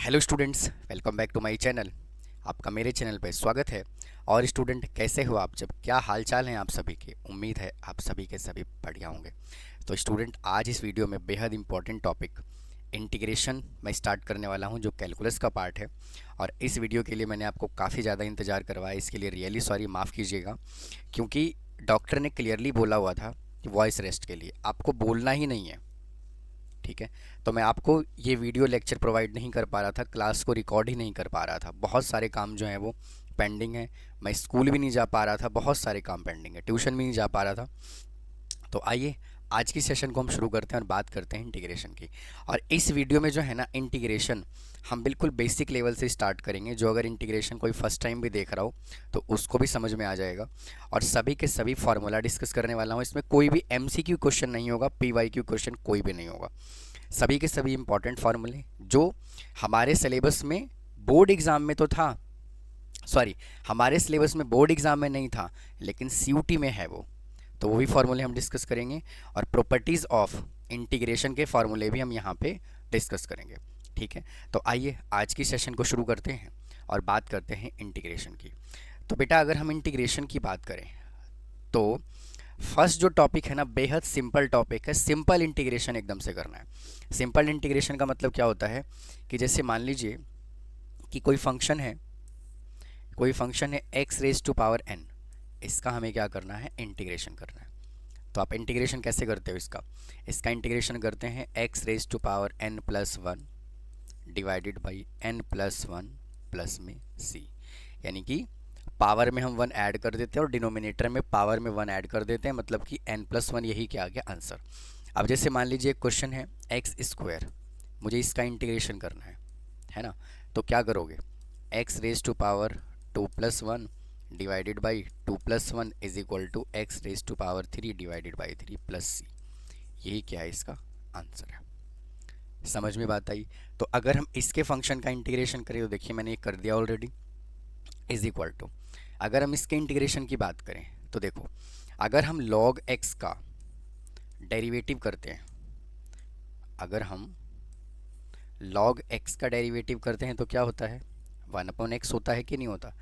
Hello students, welcome back to my channel. आपका मेरे channel पर स्वागत है। और स्टूडेंट, कैसे हो आप? जब क्या हाल चाल हैं आप सभी के? उम्मीद है आप सभी के सभी बढ़िया होंगे। तो स्टूडेंट, आज इस वीडियो में बेहद इंपॉर्टेंट टॉपिक इंटीग्रेशन मैं स्टार्ट करने वाला हूं, जो कैलकुलस का पार्ट है। और इस वीडियो के लिए मैंने आपको काफ़ी ज़्यादा इंतज़ार करवाया, इसके लिए रियली सॉरी, माफ़ कीजिएगा। क्योंकि डॉक्टर ने क्लियरली बोला हुआ था कि वॉइस रेस्ट के लिए आपको बोलना ही नहीं है, ठीक है। तो मैं आपको ये वीडियो लेक्चर प्रोवाइड नहीं कर पा रहा था, क्लास को रिकॉर्ड ही नहीं कर पा रहा था। बहुत सारे काम जो हैं वो पेंडिंग है। मैं स्कूल भी नहीं जा पा रहा था, बहुत सारे काम पेंडिंग है, ट्यूशन भी नहीं जा पा रहा था। तो आइए आज की सेशन को हम शुरू करते हैं और बात करते हैं इंटीग्रेशन की। और इस वीडियो में जो है ना, इंटीग्रेशन हम बिल्कुल बेसिक लेवल से स्टार्ट करेंगे। जो अगर इंटीग्रेशन कोई फर्स्ट टाइम भी देख रहा हो तो उसको भी समझ में आ जाएगा। और सभी के सभी फार्मूला डिस्कस करने वाला हूँ। इसमें कोई भी एमसीक्यू क्वेश्चन नहीं होगा, पीवाईक्यू क्वेश्चन कोई भी नहीं होगा। सभी के सभी इंपॉर्टेंट फार्मूले जो हमारे सिलेबस में बोर्ड एग्ज़ाम में तो था, सॉरी, हमारे सिलेबस में बोर्ड एग्ज़ाम में नहीं था लेकिन सीयूटी में है वो, तो वो भी फार्मूले हम डिस्कस करेंगे। और प्रॉपर्टीज़ ऑफ इंटीग्रेशन के फार्मूले भी हम यहाँ पे डिस्कस करेंगे, ठीक है। तो आइए आज की सेशन को शुरू करते हैं और बात करते हैं इंटीग्रेशन की। तो बेटा, अगर हम इंटीग्रेशन की बात करें तो फर्स्ट जो टॉपिक है ना, बेहद सिंपल टॉपिक है। सिंपल इंटीग्रेशन एकदम से करना है। सिंपल इंटीग्रेशन का मतलब क्या होता है कि जैसे मान लीजिए कि कोई फंक्शन है x raise to power n, इसका हमें क्या करना है? इंटीग्रेशन करना है। तो आप इंटीग्रेशन कैसे करते हो इसका? इसका इंटीग्रेशन करते हैं x raise to power N plus one divided by N plus one plus में सी। यानी कि पावर में हम वन ऐड कर देते हैं और डिनोमिनेटर में पावर में वन ऐड कर देते हैं, मतलब कि एन प्लस वन, यही क्या आ गया आंसर। अब जैसे मान लीजिए एक क्वेश्चन है एक्स स्क्वायर, मुझे इसका इंटीग्रेशन करना है ना। तो क्या करोगे? X raise to power two plus one divided by two plus one is equal to x raise to power three divided by three plus C. यही क्या है? इसका आंसर है। समझ में बात आई? तो अगर हम इसके फंक्शन का इंटीग्रेशन करें तो देखिए मैंने ये कर दिया ऑलरेडी, इज इक्वल टू, अगर हम इसके इंटीग्रेशन की बात करें तो देखो, अगर हम log x का डेरिवेटिव करते हैं, अगर हम log x का डेरिवेटिव करते हैं तो क्या होता है? 1/x होता है कि नहीं होता?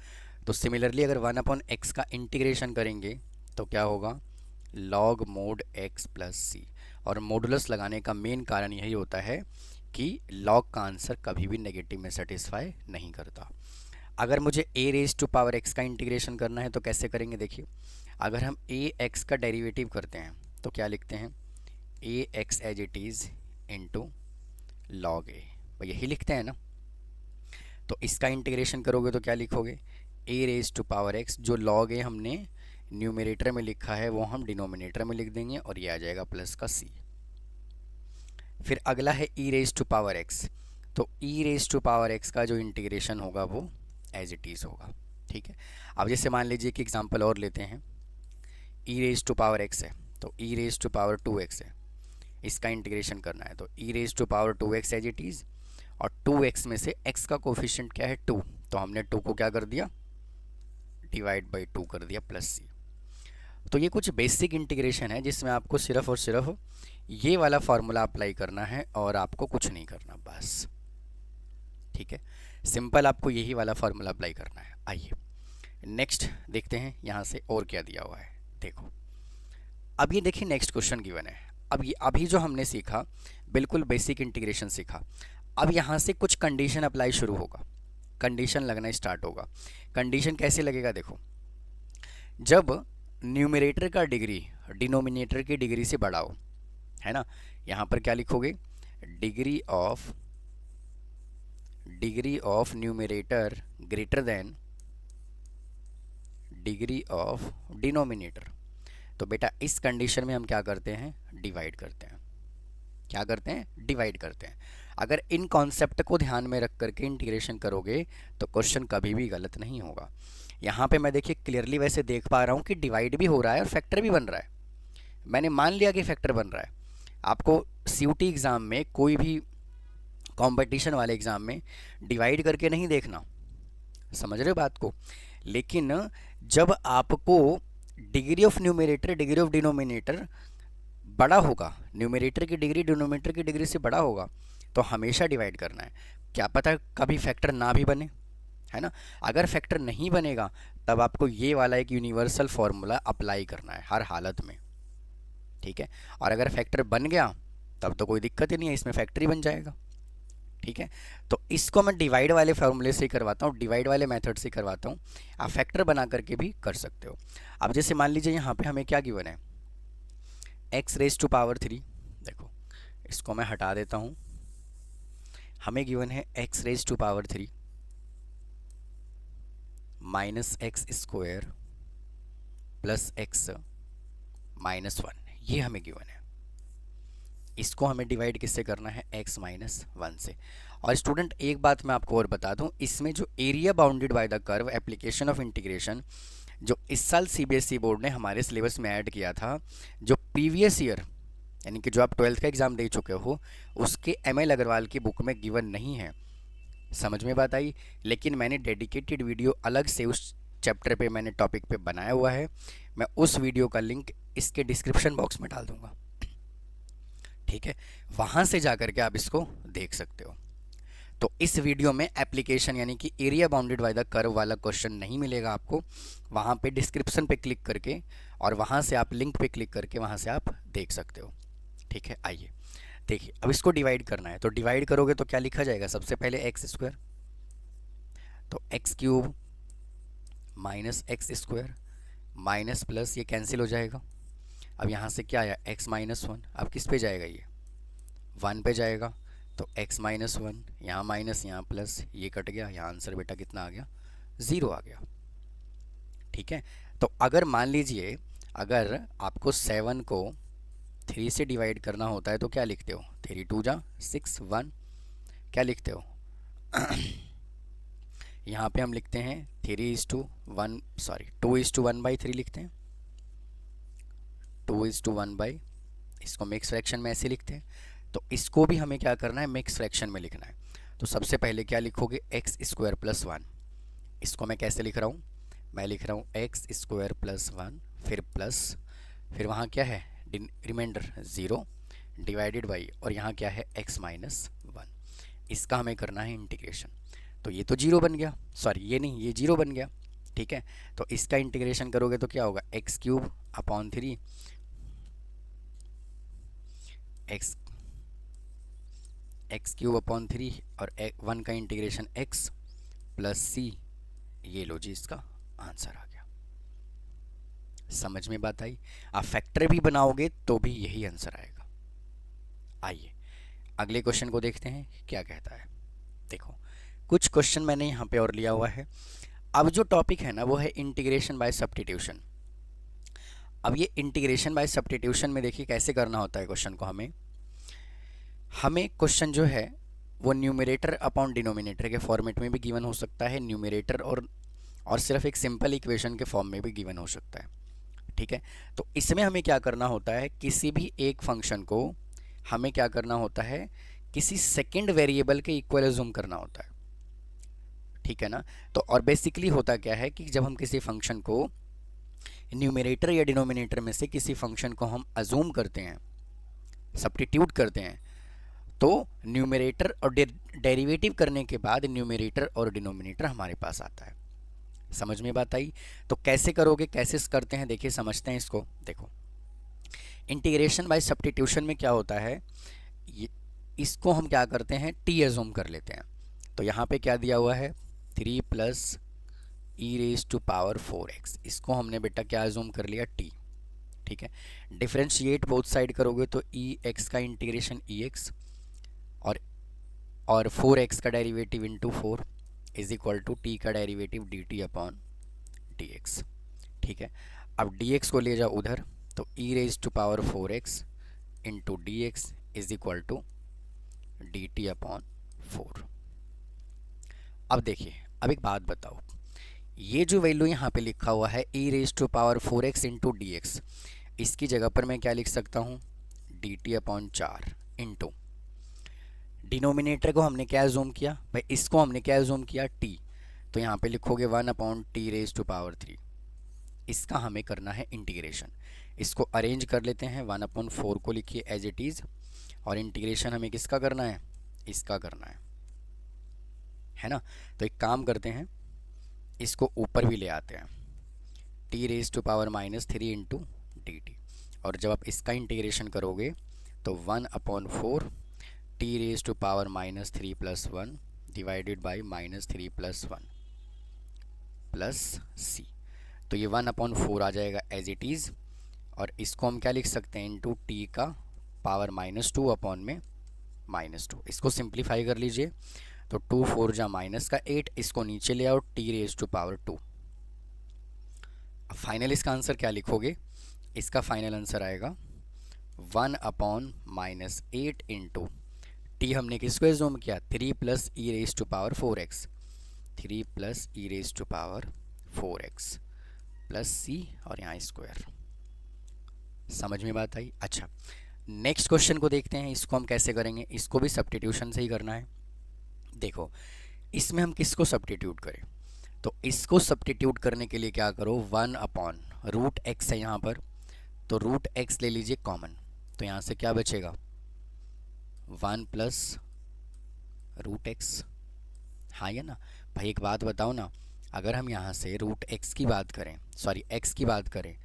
तो सिमिलरली अगर 1/x का इंटीग्रेशन करेंगे तो क्या होगा? log mod x plus C. और मॉडुलस लगाने का मेन कारण यही होता है कि log का आंसर कभी भी नेगेटिव में सेटिस्फाई नहीं करता। अगर मुझे ए रेज टू पावर एक्स का इंटीग्रेशन करना है तो कैसे करेंगे? देखिए, अगर हम ए एक्स का डेरिवेटिव करते हैं तो क्या लिखते हैं? A x as it is into log a, यही लिखते हैं ना। तो इसका इंटीग्रेशन करोगे तो क्या लिखोगे? ए रेज टू पावर एक्स, जो लॉग ए हमने न्यूमरेटर में लिखा है वो हम डिनोमिनेटर में लिख देंगे और ये आ जाएगा प्लस का सी। फिर अगला है ई रेज टू पावर एक्स, तो e raise to power x का जो इंटीग्रेशन होगा वो एज इट इज़ होगा, ठीक है। अब जैसे मान लीजिए कि एग्जांपल और लेते हैं, e raise to power x है तो e raise to power two x है, इसका इंटीग्रेशन करना है तो e raise to power two x as it is, और टू एक्स में से एक्स का कोफिशिएंट क्या है? टू, तो हमने टू को क्या कर दिया? डिवाइड बाई टू कर दिया प्लस सी। तो ये कुछ बेसिक इंटीग्रेशन है जिसमें आपको सिर्फ और सिर्फ ये वाला फार्मूला अप्लाई करना है और आपको कुछ नहीं करना, बस, ठीक है। सिंपल आपको यही वाला फार्मूला अप्लाई करना है। आइए नेक्स्ट देखते हैं यहाँ से और क्या दिया हुआ है। देखो, अब ये देखिए नेक्स्ट क्वेश्चन गिवन है। अब ये अभी जो हमने सीखा बिल्कुल बेसिक इंटीग्रेशन सीखा। अब यहाँ से कुछ कंडीशन अप्लाई शुरू होगा, कंडीशन लगना स्टार्ट होगा। कंडीशन कैसे लगेगा? देखो, जब न्यूमरेटर का डिग्री डिनोमिनेटर की डिग्री से बड़ा हो, है ना, यहाँ पर क्या लिखोगे? Degree of numerator greater than degree of denominator. तो बेटा इस कंडीशन में हम क्या करते हैं? डिवाइड करते हैं। क्या करते हैं? डिवाइड करते हैं। अगर इन कॉन्सेप्ट को ध्यान में रख करके इंटीग्रेशन करोगे तो क्वेश्चन कभी भी गलत नहीं होगा। यहाँ पे मैं देखिए क्लियरली वैसे देख पा रहा हूँ कि डिवाइड भी हो रहा है और फैक्टर भी बन रहा है। मैंने मान लिया कि फैक्टर बन रहा है। आपको सीयूटी एग्ज़ाम में, कोई भी कंपटीशन वाले एग्ज़ाम में डिवाइड करके नहीं देखना, समझ रहे हो बात को। लेकिन जब आपको degree of numerator degree of denominator बड़ा होगा, न्यूमरेटर की डिग्री डिनोमिनेटर की डिग्री से बड़ा होगा, तो हमेशा डिवाइड करना है। क्या पता कभी फैक्टर ना भी बने, है ना। अगर फैक्टर नहीं बनेगा तब आपको ये वाला एक यूनिवर्सल फॉर्मूला अप्लाई करना है हर हालत में, ठीक है। और अगर फैक्टर बन गया तब तो कोई दिक्कत ही नहीं है, इसमें फैक्टर ही बन जाएगा, ठीक है। तो इसको मैं डिवाइड वाले फार्मूले से ही करवाता हूँ, डिवाइड वाले मेथड से करवाता हूँ। आप फैक्टर बना करके भी कर सकते हो। अब जैसे मान लीजिए यहाँ पे हमें क्या गिवन है, एक्स रेज टू पावर 3। देखो इसको मैं हटा देता हूँ। हमें गिवन है x raise to power 3 minus x square plus x minus 1, ये हमें गिवन है। इसको हमें डिवाइड किससे करना है, x माइनस 1 से। और स्टूडेंट एक बात मैं आपको और बता दूं, इसमें जो area bounded by the curve application of integration जो इस साल सीबीएसई बोर्ड ने हमारे सिलेबस में ऐड किया था, जो प्रीवियस ईयर यानी कि जो आप 12th का एग्ज़ाम दे चुके हो उसके ML अग्रवाल की बुक में गिवन नहीं है। समझ में बात आई। लेकिन मैंने डेडिकेटेड वीडियो अलग से उस चैप्टर पे मैंने टॉपिक पे बनाया हुआ है, मैं उस वीडियो का लिंक इसके डिस्क्रिप्शन बॉक्स में डाल दूंगा, ठीक है। वहाँ से जा कर के आप इसको देख सकते हो। तो इस वीडियो में एप्लीकेशन यानी कि area bounded by the curve वाला क्वेश्चन नहीं मिलेगा आपको, वहाँ पे डिस्क्रिप्शन पे क्लिक करके और वहाँ से आप लिंक पे क्लिक करके वहाँ से आप देख सकते हो, ठीक है। आइए देखिए, अब इसको डिवाइड करना है, तो डिवाइड करोगे तो क्या लिखा जाएगा, सबसे पहले एक्स स्क्वायर, तो x cube minus x square minus plus ये कैंसिल हो जाएगा। अब यहाँ से क्या आया, एक्स माइनस 1, अब किस पे जाएगा, ये 1 पे जाएगा, तो x माइनस 1, यहाँ माइनस यहाँ प्लस, ये कट गया, यहाँ आंसर बेटा कितना आ गया, 0 आ गया, ठीक है। तो अगर मान लीजिए अगर आपको 7 को 3 से डिवाइड करना होता है तो क्या लिखते हो, 3 2 जा 6 1, क्या लिखते हो यहाँ पे हम लिखते हैं 3:1, सॉरी 2:1/3 लिखते हैं, 2:1, इसको मिक्स फ्रैक्शन में ऐसे लिखते हैं। तो इसको भी हमें क्या करना है, मिक्स फ्रैक्शन में लिखना है। तो सबसे पहले क्या लिखोगे, एक्स स्क्वायर प्लस 1, इसको मैं कैसे लिख रहा हूँ, मैं लिख रहा हूँ एक्स स्क्वायर प्लस 1, फिर प्लस, फिर वहाँ क्या है रिमाइंडर 0 डिवाइडेड बाई, और यहाँ क्या है x माइनस 1, इसका हमें करना है इंटीग्रेशन। तो ये तो 0 बन गया, सॉरी ये नहीं, ये 0 बन गया, ठीक है। तो इसका इंटीग्रेशन करोगे तो क्या होगा, x cube upon 3 x cube upon 3 और 1 का इंटीग्रेशन x प्लस सी, ये लो जी इसका आंसर आ गया। समझ में बात आई। आप फैक्टर भी बनाओगे तो भी यही आंसर आएगा। आइए अगले क्वेश्चन को देखते हैं क्या कहता है। देखो कुछ क्वेश्चन मैंने यहाँ पे और लिया हुआ है। अब जो टॉपिक है ना वो है इंटीग्रेशन बाय सब्स्टिट्यूशन। अब ये इंटीग्रेशन बाय सब्स्टिट्यूशन में देखिए कैसे करना होता है क्वेश्चन को, हमें क्वेश्चन जो है वो न्यूमरेटर अपॉन डिनोमिनेटर के फॉर्मेट में भी गिवन हो सकता है, न्यूमरेटर और सिर्फ एक सिंपल इक्वेशन के फॉर्म में भी गिवन हो सकता है, ठीक है। तो इसमें हमें क्या करना होता है, किसी भी एक फंक्शन को हमें क्या करना होता है, किसी सेकंड वेरिएबल के इक्वल अज्यूम करना होता है, ठीक है ना। तो और बेसिकली होता क्या है कि जब हम किसी फंक्शन को न्यूमरेटर या डिनोमिनेटर में से किसी फंक्शन को हम अज्यूम करते हैं, सब्स्टिट्यूट करते हैं, तो न्यूमरेटर और डेरिवेटिव करने के बाद न्यूमरेटर और डिनोमिनेटर हमारे पास आता है। समझ में बात आई। तो कैसे करोगे, कैसे करते हैं, देखिए समझते हैं इसको। देखो इंटीग्रेशन बाय सब्स्टिट्यूशन में क्या होता है, इसको हम क्या करते हैं, टी अज्यूम कर लेते हैं। तो यहाँ पे क्या दिया हुआ है, 3 + e⁴x, इसको हमने बेटा क्या अज्यूम कर लिया, टी, ठीक है। डिफ्रेंशिएट बोथ साइड करोगे तो ex का इंटीग्रेशन ex और 4x का derivative into 4 is equal to t का डेरिवेटिव dt अपॉन dx, ठीक है। अब dx को ले जाओ उधर, तो e⁴x into dx is equal to dt upon 4। अब देखिए, अब एक बात बताओ, ये जो वैल्यू यहाँ पे लिखा हुआ है e⁴x इंटू dx, इसकी जगह पर मैं क्या लिख सकता हूँ, dt अपॉन 4 इंटू डिनोमिनेटर को हमने क्या जूम किया भाई, इसको हमने क्या जूम किया, t, तो यहाँ पे लिखोगे 1/t⁴, इसका हमें करना है इंटीग्रेशन। इसको अरेंज कर लेते हैं, 1/4 को लिखिए एज इट इज़, और इंटीग्रेशन हमें किसका करना है, इसका करना है, है ना। तो एक काम करते हैं, इसको ऊपर भी ले आते हैं, t raise to power minus 3 into d t, और जब आप इसका इंटीग्रेशन करोगे तो 1/4 t raise to power minus 3 plus 1 divided by minus 3 plus 1 plus सी। तो ये 1/4 आ जाएगा एज इट इज़, और इसको हम क्या लिख सकते हैं, इंटू टी का पावर -2 अपॉन में -2। इसको सिंप्लीफाई कर लीजिए, तो 2 4 जा माइनस का 8, इसको नीचे ले आओ, टी रेज टू पावर 2। अब फाइनल इसका आंसर क्या लिखोगे, इसका फाइनल आंसर आएगा 1/-8 इंटू टी हमने किसको एज्यूम किया, 3 plus e raise to power 4x, 3 plus e raise to power 4x plus C, और यहाँ स्क्वायर। समझ में बात आई। अच्छा, नेक्स्ट क्वेश्चन को देखते हैं, इसको हम कैसे करेंगे, इसको भी सब्स्टिट्यूशन से ही करना है। देखो इसमें हम किसको सब्स्टिट्यूट करें, तो इसको सब्स्टिट्यूट करने के लिए क्या करो, 1/√x है यहाँ पर, तो √x ले लीजिए कॉमन, तो यहाँ से क्या बचेगा, 1 प्लस √x। हाँ या ना भाई, एक बात बताओ ना, अगर हम यहाँ से √x की बात करें, सॉरी x की बात करें,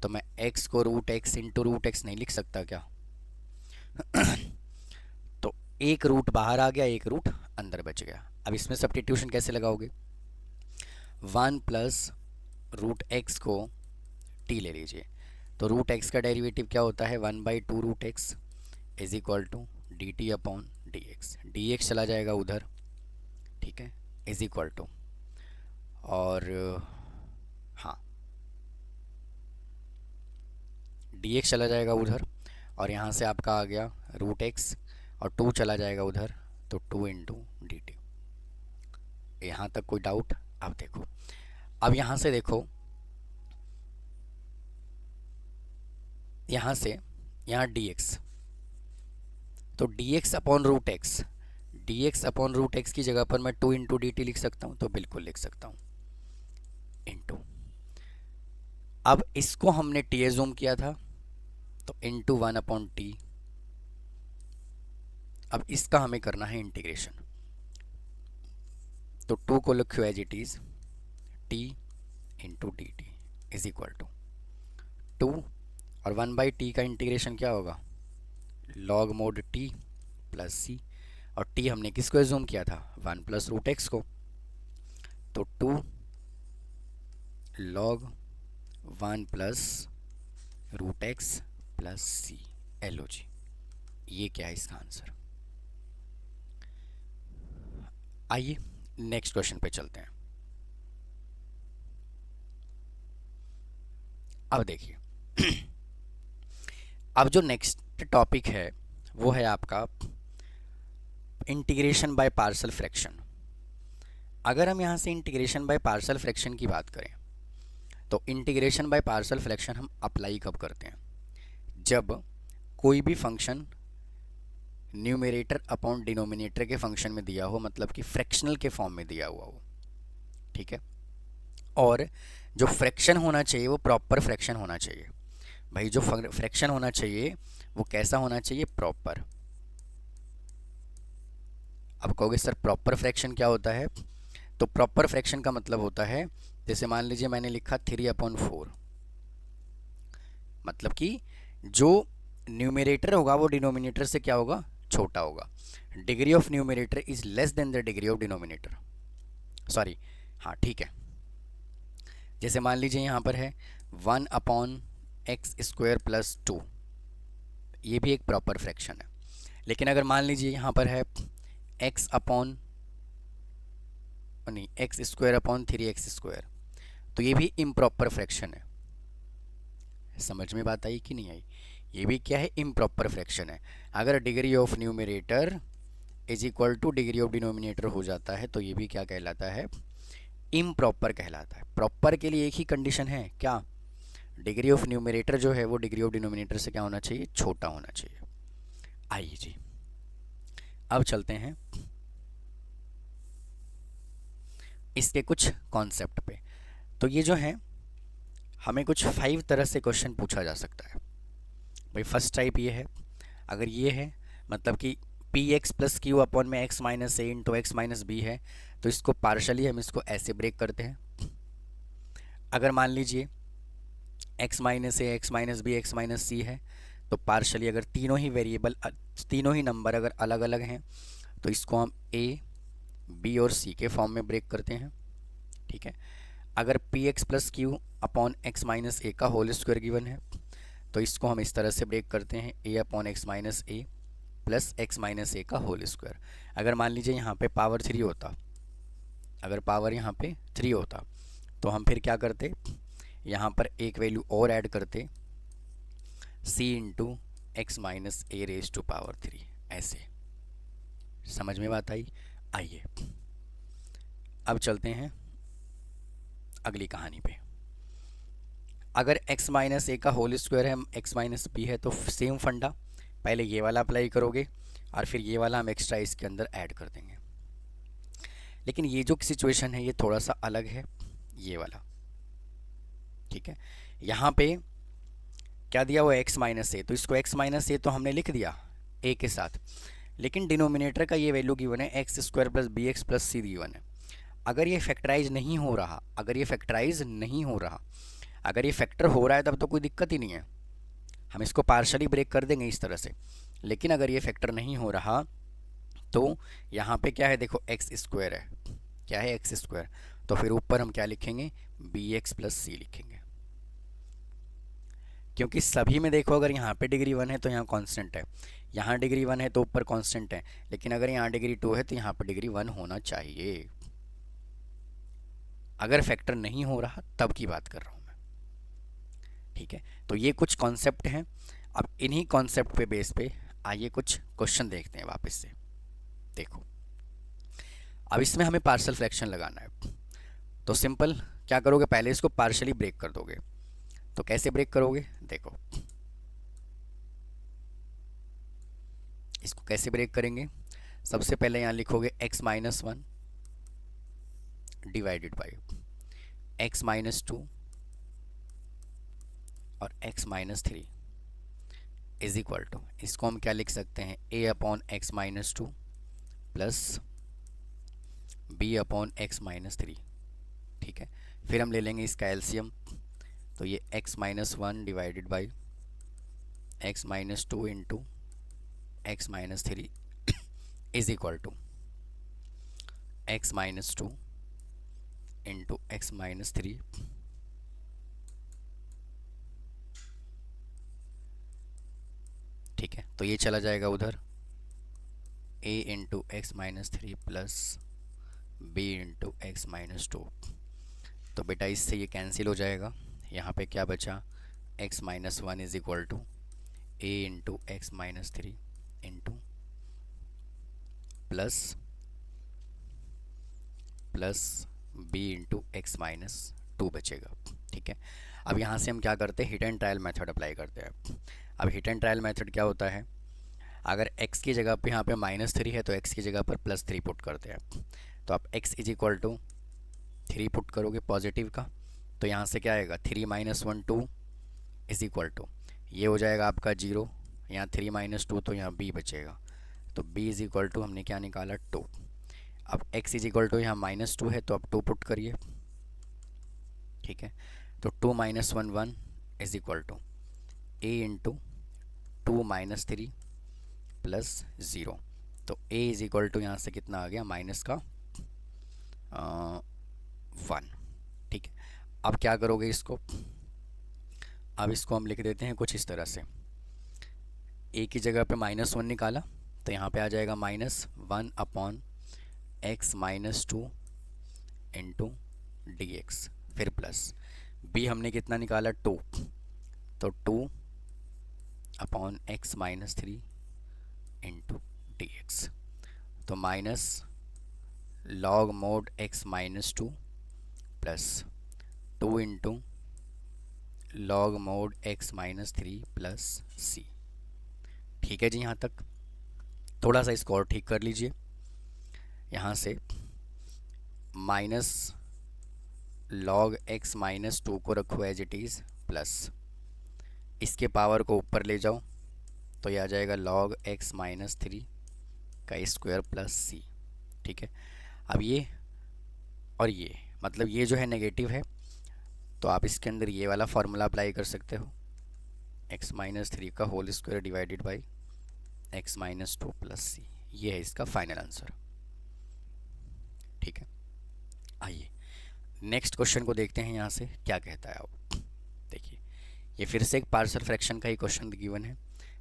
तो मैं x को √x इंटू √x नहीं लिख सकता क्या? तो एक रूट बाहर आ गया, एक रूट अंदर बच गया। अब इसमें सब्स्टिट्यूशन कैसे लगाओगे, 1 प्लस √x को t ले लीजिए, तो √x का डेरिवेटिव क्या होता है, 1/2 √x is equal to d t upon d x. D x चला जाएगा उधर, ठीक है, इज इक्वल टू, और हाँ डी एक्स चला जाएगा उधर, और यहाँ से आपका आ गया √x, और 2 चला जाएगा उधर, तो 2 इंटू डी टी। यहाँ तक कोई डाउट? अब देखो, अब यहाँ से देखो, यहाँ से यहाँ dx, तो dx upon √x, dx upon √x की जगह पर मैं 2 इंटू डी टी लिख सकता हूँ, तो बिल्कुल लिख सकता हूँ, इंटू। अब इसको हमने t एज्यूम किया था, तो इंटू 1/t। अब इसका हमें करना है इंटीग्रेशन, तो 2 को लिखो as it is, t into d t is equal to 2, और 1/t का इंटीग्रेशन क्या होगा, log mod t plus C, और t हमने किसको एज्यूम किया था, 1 प्लस √x को, तो 2 log 1 प्लस √x प्लस सी, LOG। ये क्या है इसका आंसर। आइए नेक्स्ट क्वेश्चन पे चलते हैं। अब देखिए, अब जो नेक्स्ट टॉपिक है वो है आपका इंटीग्रेशन बाय पार्शियल फ्रैक्शन। अगर हम यहाँ से इंटीग्रेशन बाय पार्शियल फ्रैक्शन की बात करें, तो इंटीग्रेशन बाय पार्शियल फ्रैक्शन हम अप्लाई कब करते हैं, जब कोई भी फंक्शन न्यूमरेटर अपॉन डिनोमिनेटर के फंक्शन में दिया हो, मतलब कि फ्रैक्शनल के फॉर्म में दिया हुआ हो, ठीक है, और जो फ्रैक्शन होना चाहिए वो प्रॉपर फ्रैक्शन होना चाहिए। भाई जो फ्रैक्शन होना चाहिए वो कैसा होना चाहिए, प्रॉपर। अब कहोगे सर प्रॉपर फ्रैक्शन क्या होता है, तो प्रॉपर फ्रैक्शन का मतलब होता है, जैसे मान लीजिए मैंने लिखा 3/4, मतलब कि जो न्यूमरेटर होगा वो डिनोमिनेटर से क्या होगा, छोटा होगा। Degree of numerator is less than the degree of denominator, sorry, हाँ ठीक है। जैसे मान लीजिए यहाँ पर है 1/x² प्लस 2, ये भी एक प्रॉपर फ्रैक्शन है। लेकिन अगर मान लीजिए यहाँ पर है x स्क्वायर अपॉन 3x², तो ये भी इम्प्रॉपर फ्रैक्शन है। समझ में बात आई कि नहीं आई, ये भी क्या है, इम्प्रॉपर फ्रैक्शन है। अगर degree of numerator is equal two degree of denominator हो जाता है, तो ये भी क्या कहलाता है, इम्प्रॉपर कहलाता है। प्रॉपर के लिए एक ही कंडीशन है, क्या, डिग्री ऑफ न्यूमरेटर जो है वो डिग्री ऑफ डिनोमिनेटर से क्या होना चाहिए, छोटा होना चाहिए। आइए जी, अब चलते हैं इसके कुछ कॉन्सेप्ट पे। तो ये जो है हमें कुछ 5 तरह से क्वेश्चन पूछा जा सकता है। भाई फर्स्ट टाइप ये है, अगर ये है मतलब कि P x plus q upon में एक्स माइनस ए इंटू एक्स माइनस बी है, तो इसको पार्शली हम इसको ऐसे ब्रेक करते हैं। अगर मान लीजिए x minus a x minus b x minus c है, तो पार्शली अगर तीनों ही वेरिएबल तीनों ही नंबर अगर अलग अलग हैं तो इसको हम ए बी और सी के फॉर्म में ब्रेक करते हैं। ठीक है, अगर p x plus q upon x minus a का होल स्क्वायर गिवन है तो इसको हम इस तरह से ब्रेक करते हैं, ए upon x minus A plus x minus a का होल स्क्वायर। अगर मान लीजिए यहाँ पे पावर 3 होता, अगर पावर यहाँ पे 3 होता तो हम फिर क्या करते, यहाँ पर एक वैल्यू और ऐड करते, c into x minus a raise to power 3। ऐसे समझ में बात आई? आइए अब चलते हैं अगली कहानी पे। अगर x माइनस ए का होल स्क्वायर है, x माइनस बी है, तो सेम फंडा, पहले ये वाला अप्लाई करोगे और फिर ये वाला हम एक्स्ट्रा इसके अंदर ऐड कर देंगे। लेकिन ये जो सिचुएशन है ये थोड़ा सा अलग है, ये वाला। ठीक है, यहाँ पे क्या दिया हुआ है x माइनस ए, तो इसको x माइनस ए तो हमने लिख दिया a के साथ, लेकिन डिनोमिनेटर का ये वैल्यू गिवन है x square plus b x plus c given है। अगर ये फैक्टराइज नहीं हो रहा, अगर ये फैक्टराइज नहीं हो रहा, अगर ये फैक्टर हो रहा है तब तो कोई दिक्कत ही नहीं है, हम इसको पार्शली ब्रेक कर देंगे इस तरह से। लेकिन अगर ये फैक्टर नहीं हो रहा तो यहाँ पे क्या है, देखो एक्स स्क्वायर है, क्या है एक्स स्क्वायर, तो फिर ऊपर हम क्या लिखेंगे, बी एक्स प्लस सी लिखेंगे। क्योंकि सभी में देखो अगर यहाँ पे डिग्री 1 है तो यहाँ कांस्टेंट है, यहाँ डिग्री 1 है तो ऊपर कांस्टेंट है, लेकिन अगर यहाँ डिग्री 2 है तो यहाँ पर डिग्री 1 होना चाहिए। अगर फैक्टर नहीं हो रहा तब की बात कर रहा हूँ मैं। ठीक है, तो ये कुछ कॉन्सेप्ट हैं। अब इन्हीं कॉन्सेप्ट पे बेस पे आइए कुछ क्वेश्चन देखते हैं वापस से। देखो अब इसमें हमें पार्शियल फ्रैक्शन लगाना है, तो सिंपल क्या करोगे, पहले इसको पार्शियली ब्रेक कर दोगे। तो कैसे ब्रेक करोगे, देखो इसको कैसे ब्रेक करेंगे। सबसे पहले यहाँ लिखोगे x minus 1 divided by x minus 2 और x minus 3 is equal to, इसको हम क्या लिख सकते हैं, a upon x minus 2 plus b upon x minus 3। ठीक है, फिर हम ले लेंगे इसका एलसीएम, तो ये x minus 1 divided by x minus 2 into x minus 3 is equal to x minus 2 into x minus 3 ठीक है, तो ये चला जाएगा उधर, a into x minus 3 plus b into x minus 2। तो बेटा इससे ये कैंसिल हो जाएगा, यहाँ पे क्या बचा, x minus 1 is equal to a into x minus 3 into plus b into x minus 2 बचेगा। ठीक है, अब यहाँ से हम क्या करते हैं, hit and trial method apply करते हैं। अब हिट एंड ट्रायल मेथड क्या होता है, अगर x की जगह पे यहाँ पे -3 है तो x की जगह पर +3 पुट करते हैं। तो आप x is equal to 3 put करोगे पॉजिटिव का, तो यहाँ से क्या आएगा, 3 माइनस 1 2 इज इक्वल टू, ये हो जाएगा आपका 0, यहाँ 3 माइनस 2 तो यहाँ b बचेगा, तो b इज इक्वल टू हमने क्या निकाला 2। अब x इज इक्वल टू यहाँ -2 है तो अब 2 पुट करिए। ठीक है, तो 2 minus 1 1 is equal to a into 2 minus 3 plus 0, तो a इज इक्वल टू यहाँ से कितना आ गया, माइनस का 1। ठीक है, अब क्या करोगे इसको, अब इसको हम लिख देते हैं कुछ इस तरह से, a की जगह पे -1 निकाला तो यहाँ पे आ जाएगा -1 upon x minus 2 into D x, फिर प्लस b हमने कितना निकाला 2, तो 2 upon x minus 3 into D x, तो minus log mod x minus 2 plus 2 into log mod x minus 3 plus c. ठीक है जी, यहाँ तक थोड़ा सा इसको और ठीक कर लीजिए। यहाँ से माइनस लॉग एक्स माइनस 2 को रखो एज इट इज़, प्लस इसके पावर को ऊपर ले जाओ तो यह आ जाएगा लॉग एक्स माइनस 3 का स्क्वायर प्लस सी। ठीक है, अब ये और ये मतलब ये जो है नेगेटिव है, तो आप इसके अंदर ये वाला फार्मूला अप्लाई कर सकते हो, एक्स माइनस थ्री का whole square divided by x minus two plus c. ये है इसका फाइनल आंसर। ठीक है, आइए नेक्स्ट क्वेश्चन को देखते हैं यहाँ से क्या कहता है। अब देखिए, ये फिर से एक पार्शियल फ्रैक्शन का ही क्वेश्चन गिवन है,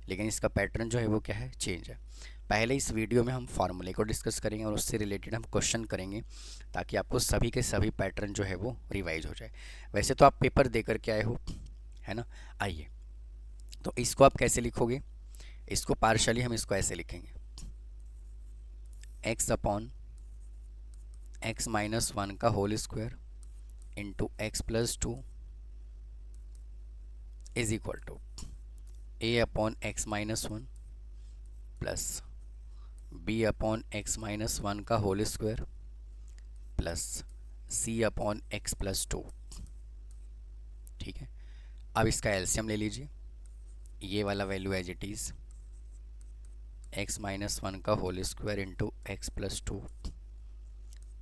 लेकिन इसका पैटर्न जो है वो क्या है, चेंज है। पहले इस वीडियो में हम फार्मूले को डिस्कस करेंगे और उससे रिलेटेड हम क्वेश्चन करेंगे, ताकि आपको सभी के सभी पैटर्न जो है वो रिवाइज हो जाए। वैसे तो आप पेपर दे करके आए हो, है ना। आइए, तो इसको आप कैसे लिखोगे, इसको पार्शली हम इसको ऐसे लिखेंगे, x upon x minus one का whole square into x plus two is equal to a upon x minus one plus b upon x minus one का whole square plus c upon x plus two. ठीक है, अब इसका LCM ले लीजिए, ये वाला value as it is x minus one का whole square into x plus two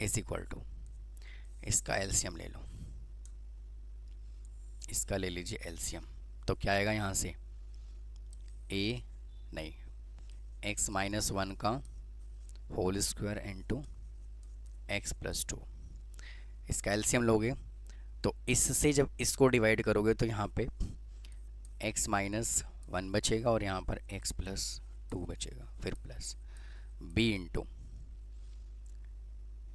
is equal to, इसका एलसीएम ले लो, इसका ले लीजिए एलसीएम। तो क्या आएगा यहाँ से, ए नहीं, एक्स माइनस वन का whole square into x plus two, इसका एलसीएम लोगे तो इससे जब इसको डिवाइड करोगे तो यहाँ पे एक्स माइनस वन बचेगा और यहाँ पर एक्स प्लस टू बचेगा, फिर प्लस बी इंटू,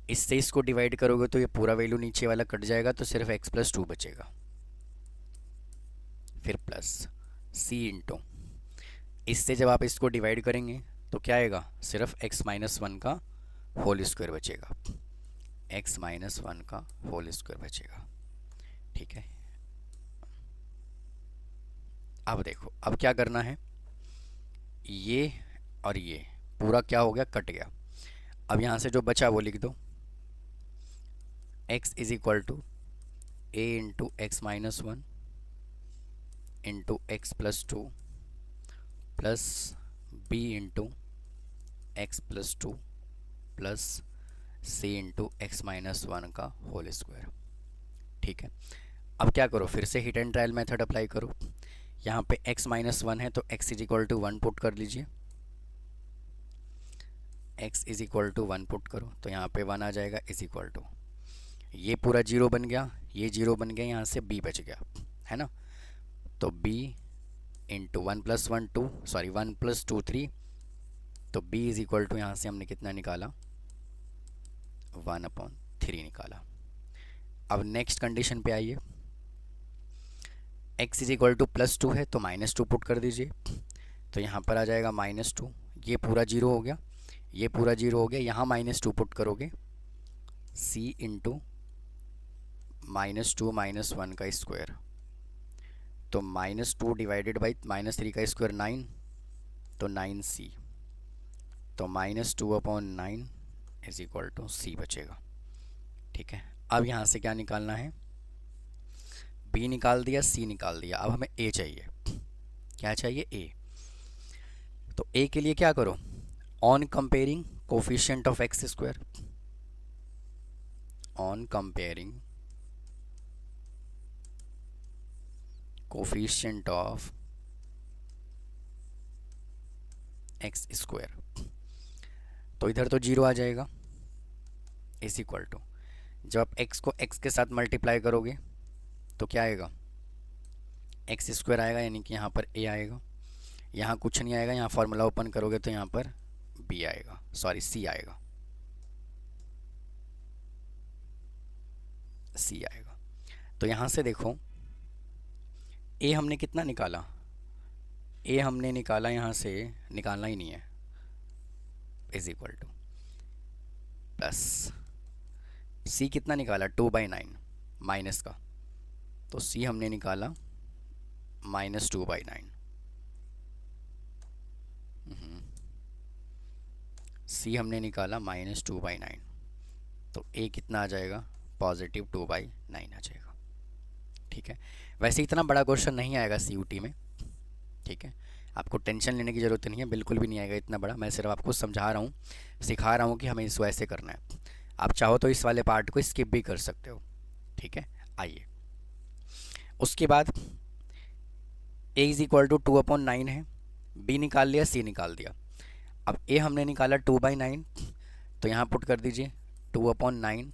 इससे इसको डिवाइड करोगे तो ये पूरा वैल्यू नीचे वाला कट जाएगा तो सिर्फ एक्स प्लस टू बचेगा, फिर प्लस सी इंटू, इससे जब आप इसको डिवाइड करेंगे तो क्या आएगा, सिर्फ एक्स माइनस वन का होल स्क्वायर बचेगा, एक्स माइनस वन का होल स्क्वायर बचेगा। ठीक है, अब देखो, अब क्या करना है, ये और ये पूरा क्या हो गया, कट गया। अब यहाँ से जो बचा वो लिख दो, x is equal to a into x minus one into x plus two plus b into x plus two plus c into x minus one का होल स्क्वायर। ठीक है, अब क्या करो, फिर से hit and trial method apply करो। यहाँ पे x माइनस वन है तो x is equal to one put कर लीजिए, x is equal to one put करो तो यहाँ पे वन आ जाएगा, इज इक्वल टू, ये पूरा जीरो बन गया, ये जीरो बन गया, यहाँ से b बच गया, है ना। तो b into one plus one two, sorry one plus two three, तो b इज इक्वल टू यहाँ से हमने कितना निकाला, वन अपॉन थ्री निकाला। अब नेक्स्ट कंडीशन पे आइए, x is equal two plus two है तो माइनस टू पुट कर दीजिए, तो यहाँ पर आ जाएगा माइनस टू, ये पूरा जीरो हो गया, ये पूरा जीरो हो गया, यहाँ माइनस टू पुट करोगे, c into minus two minus one का स्क्वायर, तो minus two divided by minus three का स्क्वायर नाइन, तो नाइन सी, तो minus two upon nine is equal to c बचेगा। ठीक है, अब यहाँ से क्या निकालना है, b निकाल दिया, c निकाल दिया, अब हमें a चाहिए। क्या चाहिए, a। तो a के लिए क्या करो, on comparing coefficient of x square, on comparing coefficient of x square, तो इधर तो जीरो आ जाएगा, इज इक्वल टू, जब आप x को x के साथ मल्टीप्लाई करोगे तो क्या आएगा, एक्स स्क्वायर आएगा, यानी कि यहाँ पर a आएगा, यहाँ कुछ नहीं आएगा, यहाँ फार्मूला ओपन करोगे तो यहाँ पर b आएगा, सॉरी c आएगा, c आएगा। तो यहाँ से देखो a हमने कितना निकाला, a हमने निकाला, यहाँ से निकालना ही नहीं है, is equal two plus c कितना निकाला, टू बाई नाइन माइनस का, तो c हमने निकाला minus two by nine, c हमने निकाला माइनस टू बाई नाइन, तो a कितना आ जाएगा, पॉजिटिव टू बाई नाइन आ जाएगा। ठीक है, वैसे इतना बड़ा क्वेश्चन नहीं आएगा CUT में। ठीक है, आपको टेंशन लेने की ज़रूरत नहीं है, बिल्कुल भी नहीं आएगा इतना बड़ा। मैं सिर्फ आपको समझा रहा हूँ, सिखा रहा हूँ कि हमें इसको ऐसे करना है। आप चाहो तो इस वाले पार्ट को स्किप भी कर सकते हो, ठीक है। आइए, उसके बाद a इज़ इक्वल टू 2/9 है, b निकाल लिया, c निकाल दिया। अब a हमने निकाला 2/9, तो यहाँ पुट कर दीजिए 2/9,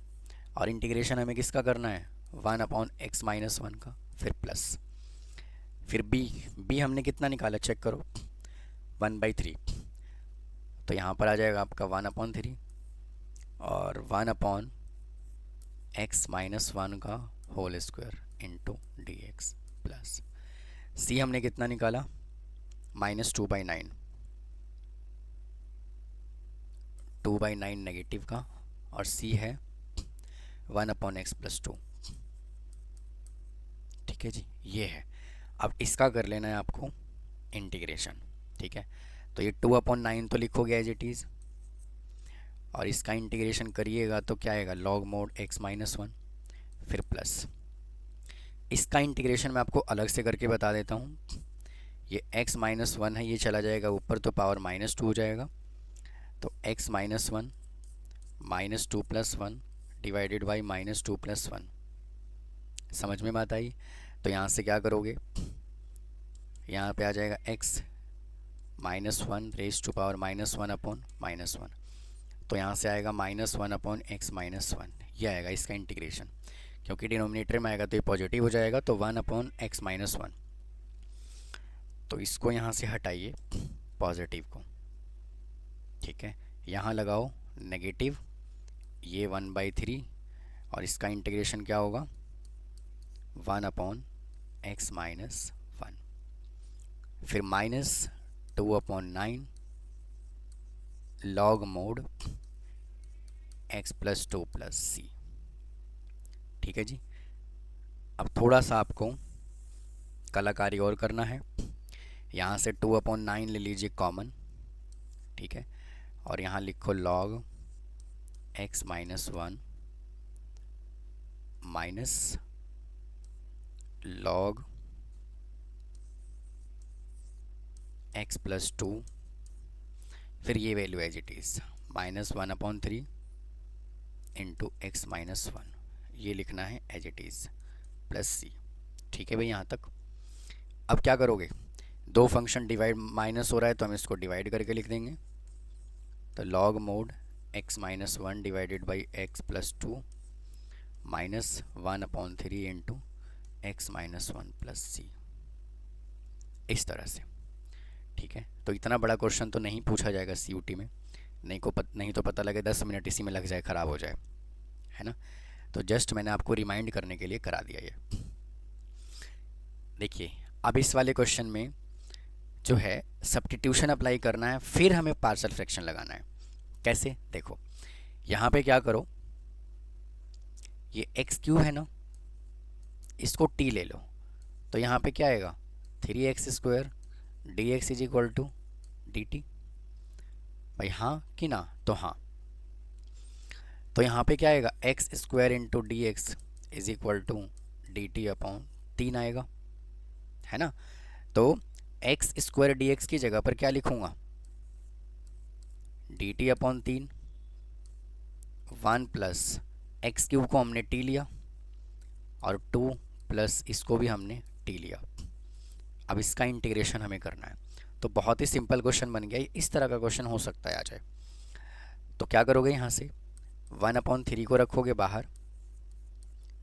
और इंटीग्रेशन हमें किसका करना है, 1/x-1 का, फिर प्लस, फिर b हमने कितना निकाला चेक करो, 1/3, तो यहाँ पर आ जाएगा आपका 1/3 और 1/x-1 का whole square into dx plus c हमने कितना निकाला, -2/9, 2/9 नेगेटिव का, और c है 1/x+2, ठीक है जी, ये है। अब इसका कर लेना है आपको इंटीग्रेशन, ठीक है। तो ये 2/9 तो लिखोगे एज इट इज़, और इसका इंटीग्रेशन करिएगा तो क्या आएगा, log mod x-1, फिर प्लस। इसका इंटीग्रेशन मैं आपको अलग से करके बता देता हूँ। ये x-1 है, ये चला जाएगा ऊपर तो पावर -2 हो जाएगा, तो x-1 -2 + 1 डिवाइडेड बाई -2 + 1। समझ में बात आई? तो यहाँ से क्या करोगे, यहाँ पे आ जाएगा x -1 रेज़ टू पावर -1/-1, तो यहाँ से आएगा -1/x-1, ये आएगा इसका इंटीग्रेशन। क्योंकि डिनोमिनेटर में आएगा तो ये पॉजिटिव हो जाएगा, तो 1/x-1। तो इसको यहाँ से हटाइए पॉजिटिव को, ठीक है। यहाँ लगाओ नेगेटिव, ये 1/3, और इसका इंटीग्रेशन क्या होगा, 1/x-1, फिर -2/9 log mod x+2 + c, ठीक है जी। अब थोड़ा सा आपको कलाकारी और करना है। यहाँ से 2/9 ले लीजिए कॉमन, ठीक है, और यहाँ लिखो log x-1 minus log x+2, फिर ये value as it is -1/3 into x-1, ये लिखना है as it is plus c, ठीक है भाई यहाँ तक। अब क्या करोगे, दो फंक्शन डिवाइड माइनस हो रहा है तो हम इसको डिवाइड करके लिख देंगे, तो log mod x-1 divided by x+2 -1/3 into x-1 plus c, इस तरह से, ठीक है। तो इतना बड़ा क्वेश्चन तो नहीं पूछा जाएगा CUT में, नहीं तो पता लगे 10 मिनट इसी में लग जाए, ख़राब हो जाए, है ना। तो जस्ट मैंने आपको रिमाइंड करने के लिए करा दिया ये। देखिए, अब इस वाले क्वेश्चन में जो है सब्स्टिट्यूशन अप्लाई करना है, फिर हमें पार्शियल फ्रैक्शन लगाना है। कैसे, देखो यहाँ पे क्या करो, ये x³ है ना, इसको t ले लो, तो यहाँ पे क्या आएगा, 3x² dx is equal to dt। भाई हाँ कि ना, तो हाँ, तो यहाँ पे क्या आएगा, x² into dx is equal to dt/3 आएगा, है ना। तो x² dx की जगह पर क्या लिखूँगा, dt/3, 1 प्लस x³ को हमने t लिया, और 2 प्लस इसको भी हमने t लिया। अब इसका इंटीग्रेशन हमें करना है, तो बहुत ही सिंपल क्वेश्चन बन गया। इस तरह का क्वेश्चन हो सकता है आ जाए, तो क्या करोगे, यहाँ से 1/3 को रखोगे बाहर,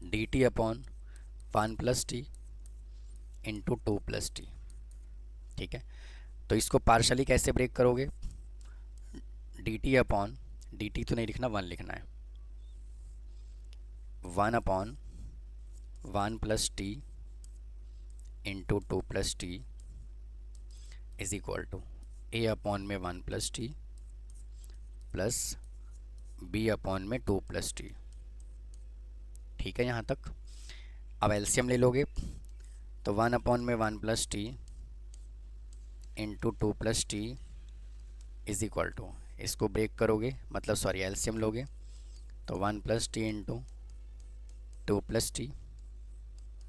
dt/1 plus t into 2 plus t, ठीक है। तो इसको पार्शली कैसे ब्रेक करोगे, dt तो नहीं लिखना, 1 लिखना है, 1/1 plus t into 2 plus t is equal to a/में 1 प्लस टी प्लस b/में 2 प्लस टी, ठीक है यहाँ तक। अब एलसीएम ले लोगे, तो 1/में 1 plus t into 2 plus t is equal to, इसको ब्रेक करोगे, मतलब सॉरी एलसीएम लोगे, तो 1 plus t into 2 plus t,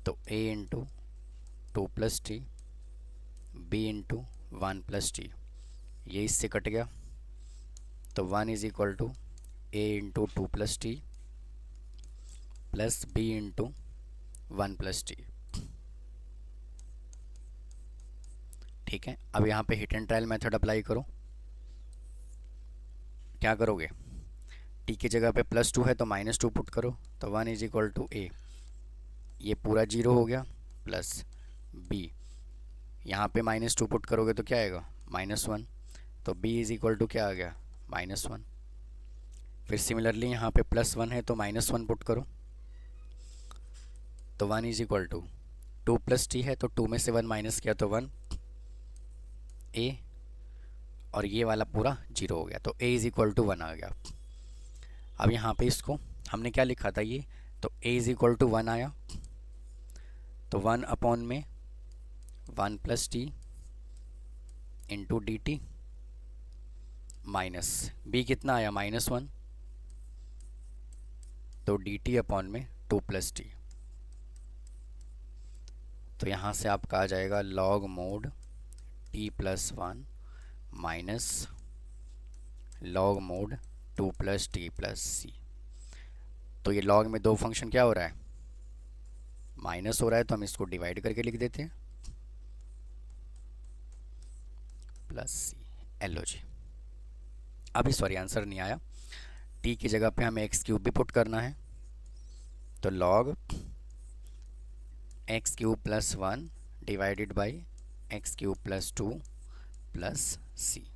तो a into 2 plus t b into 1 plus t, ये इससे कट गया, तो 1 is equal to a into 2 plus t plus b into 1 plus t. ठीक है, अब यहाँ पे hit and trial method apply करो। क्या करोगे, टी की जगह पे +2 है तो -2 पुट करो, तो 1 इज इक्वल टू ए, ये पूरा 0 हो गया, प्लस बी, यहाँ पे -2 पुट करोगे तो क्या आएगा, -1, तो b इज इक्वल टू क्या आ गया, -1। फिर सिमिलरली यहाँ पे +1 है तो -1 पुट करो, तो 1 is equal to 2 plus t है तो 2 में से 1 माइनस किया तो 1 ए, और ये वाला पूरा 0 हो गया, तो a इज इक्वल टू 1 आ गया। अब यहाँ पे इसको हमने क्या लिखा था ये, तो a इज इक्वल टू 1 आया, तो 1 अपॉन में 1 plus t into d T minus b कितना आया, -1, तो डी टी अपॉन में 2 प्लस टी, तो यहाँ से आपका आ जाएगा log mod t plus 1 minus log mod 2 plus t plus सी। तो ये लॉग में दो फंक्शन क्या हो रहा है, माइनस हो रहा है, तो हम इसको डिवाइड करके लिख देते हैं, प्लस सी एल जी। अभी सॉरी आंसर नहीं आया, t की जगह पे हमें x क्यूब भी पुट करना है, तो log x cube plus 1 divided by x cube plus 2 plus c.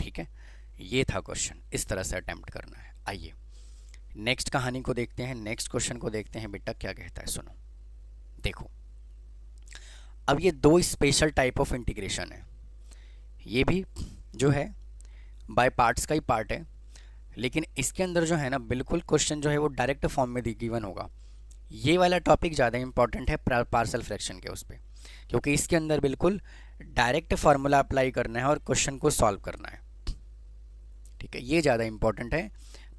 ठीक है, ये था क्वेश्चन, इस तरह से अटेम्प्ट करना है। आइए नेक्स्ट कहानी को देखते हैं, नेक्स्ट क्वेश्चन को देखते हैं, बेटा क्या कहता है सुनो। देखो अब ये दो स्पेशल टाइप ऑफ इंटीग्रेशन है, ये भी जो है बाय पार्ट्स का ही पार्ट है, लेकिन इसके अंदर जो है ना बिल्कुल क्वेश्चन जो है वो डायरेक्ट फॉर्म में गिवन होगा। ये वाला टॉपिक ज़्यादा इंपॉर्टेंट है पार्शियल फ्रैक्शन के उस पर, क्योंकि इसके अंदर बिल्कुल डायरेक्ट फार्मूला अप्लाई करना है और क्वेश्चन को सॉल्व करना है। ठीक है, ये ज़्यादा इंपॉर्टेंट है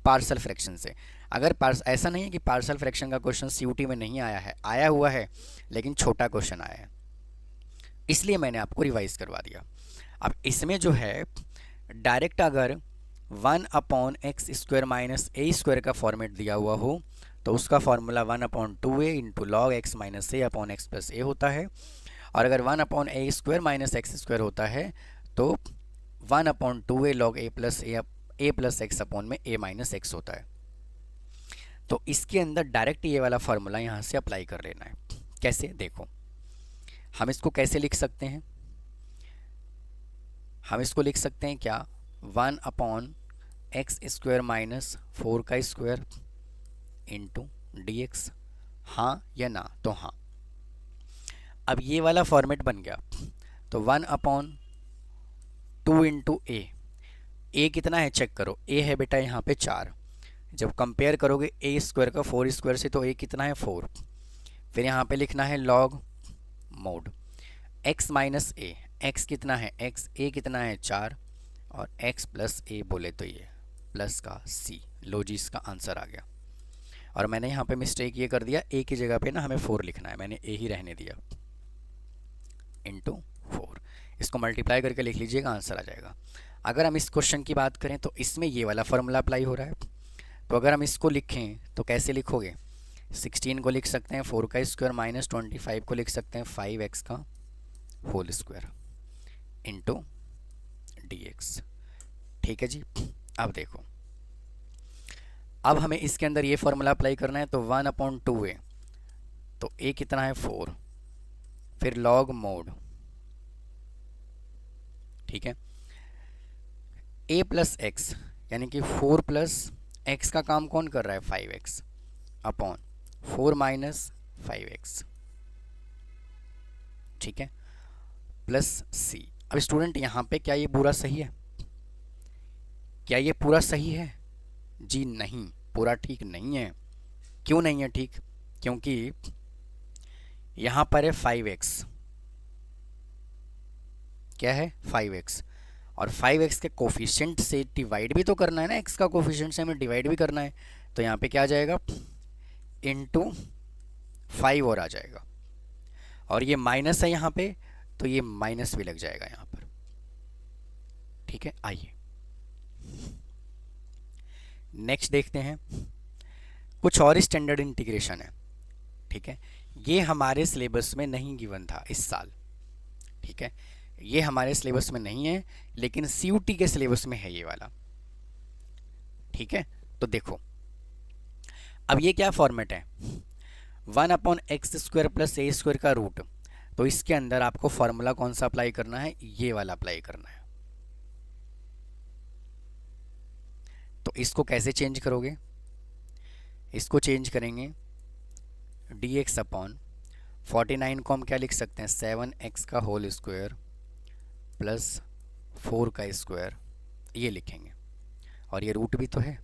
पार्शियल फ्रैक्शन से। अगर ऐसा नहीं है कि पार्शियल फ्रैक्शन का क्वेश्चन सीयूटी में नहीं आया है, आया हुआ है, लेकिन छोटा क्वेश्चन आया है, इसलिए मैंने आपको रिवाइज करवा दिया। अब इसमें जो है डायरेक्ट अगर 1/x² माइनस a² का फॉर्मेट दिया हुआ हो तो उसका formula 1/2a into log x minus a upon x plus a होता है, और अगर 1/a² माइनस x² होता है तो 1/2a log a plus x upon में a माइनस x होता है। तो इसके अंदर डायरेक्ट ये वाला फार्मूला यहाँ से अप्लाई कर लेना है। कैसे, देखो हम इसको कैसे लिख सकते हैं, हम इसको लिख सकते हैं क्या, 1/x² माइनस 4 का स्क्वायर इंटू dx, हाँ या ना, तो हाँ। अब ये वाला फॉर्मेट बन गया, तो 1/2 इंटू ए कितना है चेक करो, a है बेटा यहाँ पे 4, जब कंपेयर करोगे a² का 4² से तो a कितना है 4, फिर यहाँ पे लिखना है log mode x minus a, x कितना है a कितना है 4, और x प्लस a बोले तो ये प्लस का c, लो जी इसका आंसर आ गया। और मैंने यहाँ पे मिस्टेक ये कर दिया, a की जगह पे ना हमें 4 लिखना है, मैंने a ही रहने दिया, इंटू 4, इसको मल्टीप्लाई करके लिख लीजिएगा, आंसर आ जाएगा। अगर हम इस क्वेश्चन की बात करें तो इसमें ये वाला फार्मूला अप्लाई हो रहा है, तो अगर हम इसको लिखें तो कैसे लिखोगे, 16 को लिख सकते हैं 4 का स्क्वायर माइनस 25 को लिख सकते हैं 5x का होल स्क्वायर इंटू dx। ठीक है जी, अब देखो अब हमें इसके अंदर ये फार्मूला अप्लाई करना है, तो 1/2a, तो a कितना है 4, फिर लॉग मोड, ठीक है, a प्लस एक्स यानी कि 4 प्लस x का काम कौन कर रहा है 5x अपॉन 4 माइनस 5x, ठीक है, प्लस c। अब स्टूडेंट यहाँ पे क्या ये पूरा सही है, क्या ये पूरा सही है, जी नहीं, पूरा ठीक नहीं है। क्यों नहीं है ठीक, क्योंकि यहाँ पर है 5x, क्या है 5x, और 5x के कोफिशिएंट से डिवाइड भी तो करना है ना, x का कोफिशिएंट से हमें डिवाइड भी करना है, तो यहाँ पे क्या आ जाएगा इंटू 5 और आ जाएगा, और ये माइनस है यहाँ पे, तो ये माइनस भी लग जाएगा यहाँ पर। ठीक है, आइए नेक्स्ट देखते हैं। कुछ और स्टैंडर्ड इंटीग्रेशन है। ठीक है, ये हमारे सिलेबस में नहीं गिवन था इस साल। ठीक है, ये हमारे सिलेबस में नहीं है, लेकिन CUT के सिलेबस में है ये वाला। ठीक है, तो देखो अब ये क्या फॉर्मेट है, 1/x² प्लस a² का रूट। तो इसके अंदर आपको फॉर्मूला कौन सा अप्लाई करना है, ये वाला अप्लाई करना है। तो इसको कैसे चेंज करोगे, इसको चेंज करेंगे dx/49 को हम क्या लिख सकते हैं, 7x का होल स्क्वायर प्लस 4 का स्क्वायर, ये लिखेंगे। और ये रूट भी तो है।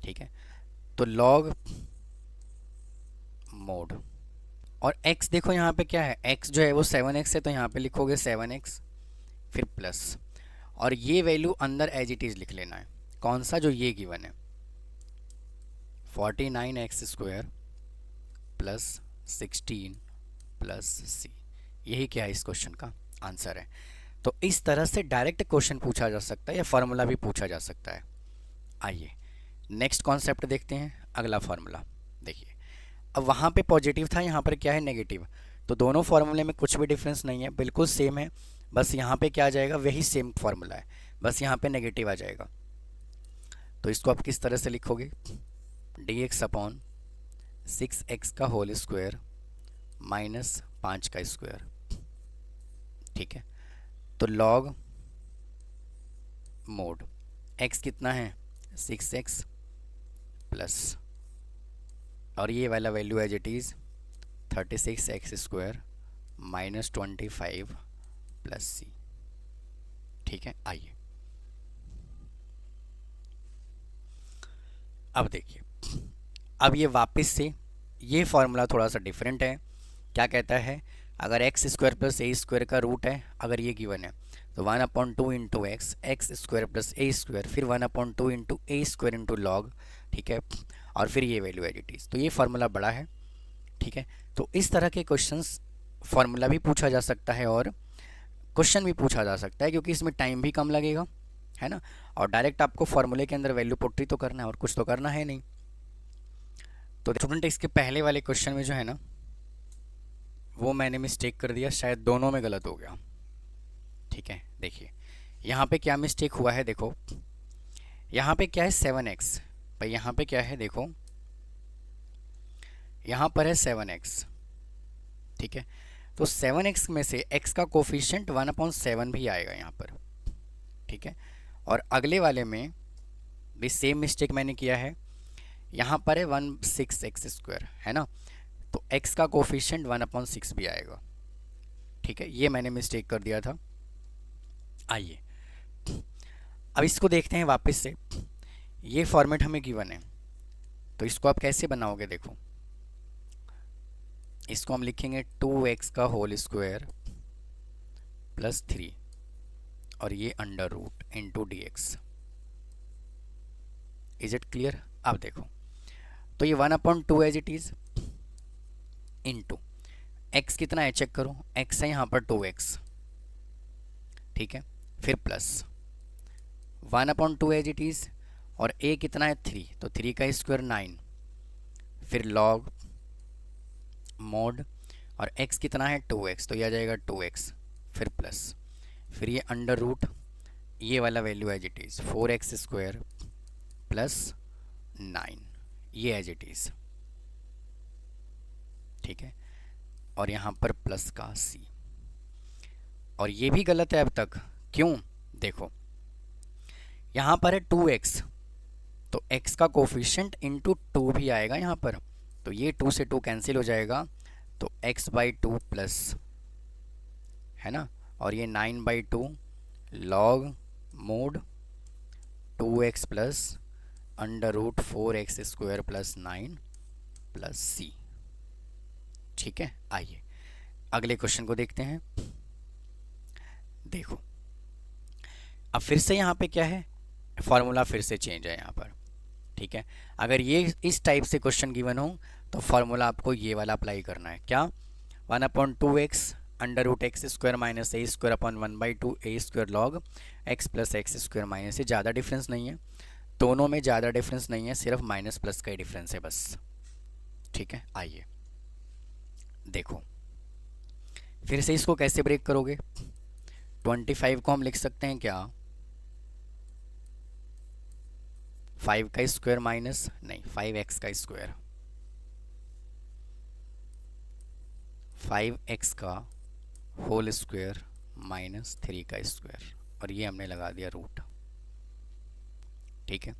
ठीक है, तो लॉग मोड, और x देखो यहाँ पे क्या है, x जो है वो 7x है, तो यहाँ पे लिखोगे 7x फिर प्लस, और ये वैल्यू अंदर एज इट इज़ लिख लेना है। कौन सा, जो ये गिवन है 49x² प्लस 16 प्लस c, यही क्या है इस क्वेश्चन का आंसर है। तो इस तरह से डायरेक्ट क्वेश्चन पूछा जा सकता है या फार्मूला भी पूछा जा सकता है। आइए नेक्स्ट कॉन्सेप्ट देखते हैं, अगला फार्मूला देखिए। अब वहाँ पे पॉजिटिव था, यहाँ पर क्या है नेगेटिव, तो दोनों फार्मूले में कुछ भी डिफरेंस नहीं है, बिल्कुल सेम है। बस यहाँ पे क्या आ जाएगा, वही सेम फार्मूला है, बस यहाँ पे नेगेटिव आ जाएगा। तो इसको आप किस तरह से लिखोगे, dx/6x का होल स्क्वायर माइनस 5 का स्क्वायर। ठीक है, तो लॉग मोड x कितना है 6x प्लस, और ये वाला value as it is 36x² minus 25 plus c। ठीक है, आइए अब देखिए, अब ये वापस से ये फॉर्मूला थोड़ा सा डिफरेंट है। क्या कहता है, अगर x² प्लस a² का रूट है, अगर ये गिवन है, तो 1/2 इंटू x² प्लस a², फिर 1/2 इंटू a² इंटू लॉग। ठीक है, और फिर ये वैल्यू एज इट इज़, तो ये फार्मूला बड़ा है। ठीक है, तो इस तरह के क्वेश्चंस फार्मूला भी पूछा जा सकता है और क्वेश्चन भी पूछा जा सकता है, क्योंकि इसमें टाइम भी कम लगेगा, है ना, और डायरेक्ट आपको फार्मूले के अंदर वैल्यू पुट ही तो करना है, और कुछ तो करना है नहीं। तो स्टूडेंट इसके पहले वाले क्वेश्चन में जो है ना, वो मैंने मिस्टेक कर दिया, शायद दोनों में गलत हो गया। ठीक है, देखिए यहाँ पे क्या मिस्टेक हुआ है, देखो यहाँ पे क्या है 7x, भाई यहाँ पे क्या है देखो, यहाँ पर है 7x। ठीक है, तो 7x में से x का कोफिशिएंट 1/7 भी आएगा यहाँ पर। ठीक है, और अगले वाले में भी सेम मिस्टेक मैंने किया है, यहाँ पर है 16x², है ना, तो x का कोफिशिएंट 1/6 भी आएगा। ठीक है, ये मैंने मिस्टेक कर दिया था। आइए अब इसको देखते हैं वापस से। ये फॉर्मेट हमें गिवन है, तो इसको आप कैसे बनाओगे, देखो इसको हम लिखेंगे 2x का होल स्क्वायर प्लस 3, और ये under root into dx। Is it clear. अब देखो, तो ये 1/2 as it is into x कितना है चेक करो, x है यहाँ पर 2x। ठीक है, फिर प्लस 1/2 एज इट इज, और a कितना है 3, तो 3 का स्क्वायर 9, फिर लॉग मोड, और x कितना है 2x, तो यह आ जाएगा 2x, फिर प्लस, फिर ये अंडर रूट, ये वाला value as it is 4x² plus 9, ये एज इट इज़। ठीक है, और यहाँ पर प्लस का c, और ये भी गलत है अब तक, क्यों, देखो यहाँ पर है 2x, तो x का कोफिशिएंट इंटू 2 भी आएगा यहाँ पर, तो ये 2 से 2 कैंसिल हो जाएगा, तो x/2 प्लस, है ना, और ये 9/2 log mod 2x plus under root 4x² plus 9 plus c। ठीक है, आइए अगले क्वेश्चन को देखते हैं। देखो अब फिर से यहाँ पे क्या है, फॉर्मूला फिर से चेंज है यहाँ पर। ठीक है, अगर ये इस टाइप से क्वेश्चन गिवन हो तो फॉर्मूला आपको ये वाला अप्लाई करना है, क्या 1/2x under root x square minus a square upon 1/2 a square log x plus x square minus, ये ज़्यादा डिफरेंस नहीं है, दोनों में ज़्यादा डिफरेंस नहीं है, सिर्फ माइनस प्लस का ही डिफरेंस है बस। ठीक है, आइए देखो फिर से इसको कैसे ब्रेक करोगे। 25 को हम लिख सकते हैं क्या 5 का स्क्वायर माइनस, नहीं 5x का स्क्वायर, 5x का होल स्क्वायर माइनस 3 का स्क्वायर, और ये हमने लगा दिया रूट। ठीक है,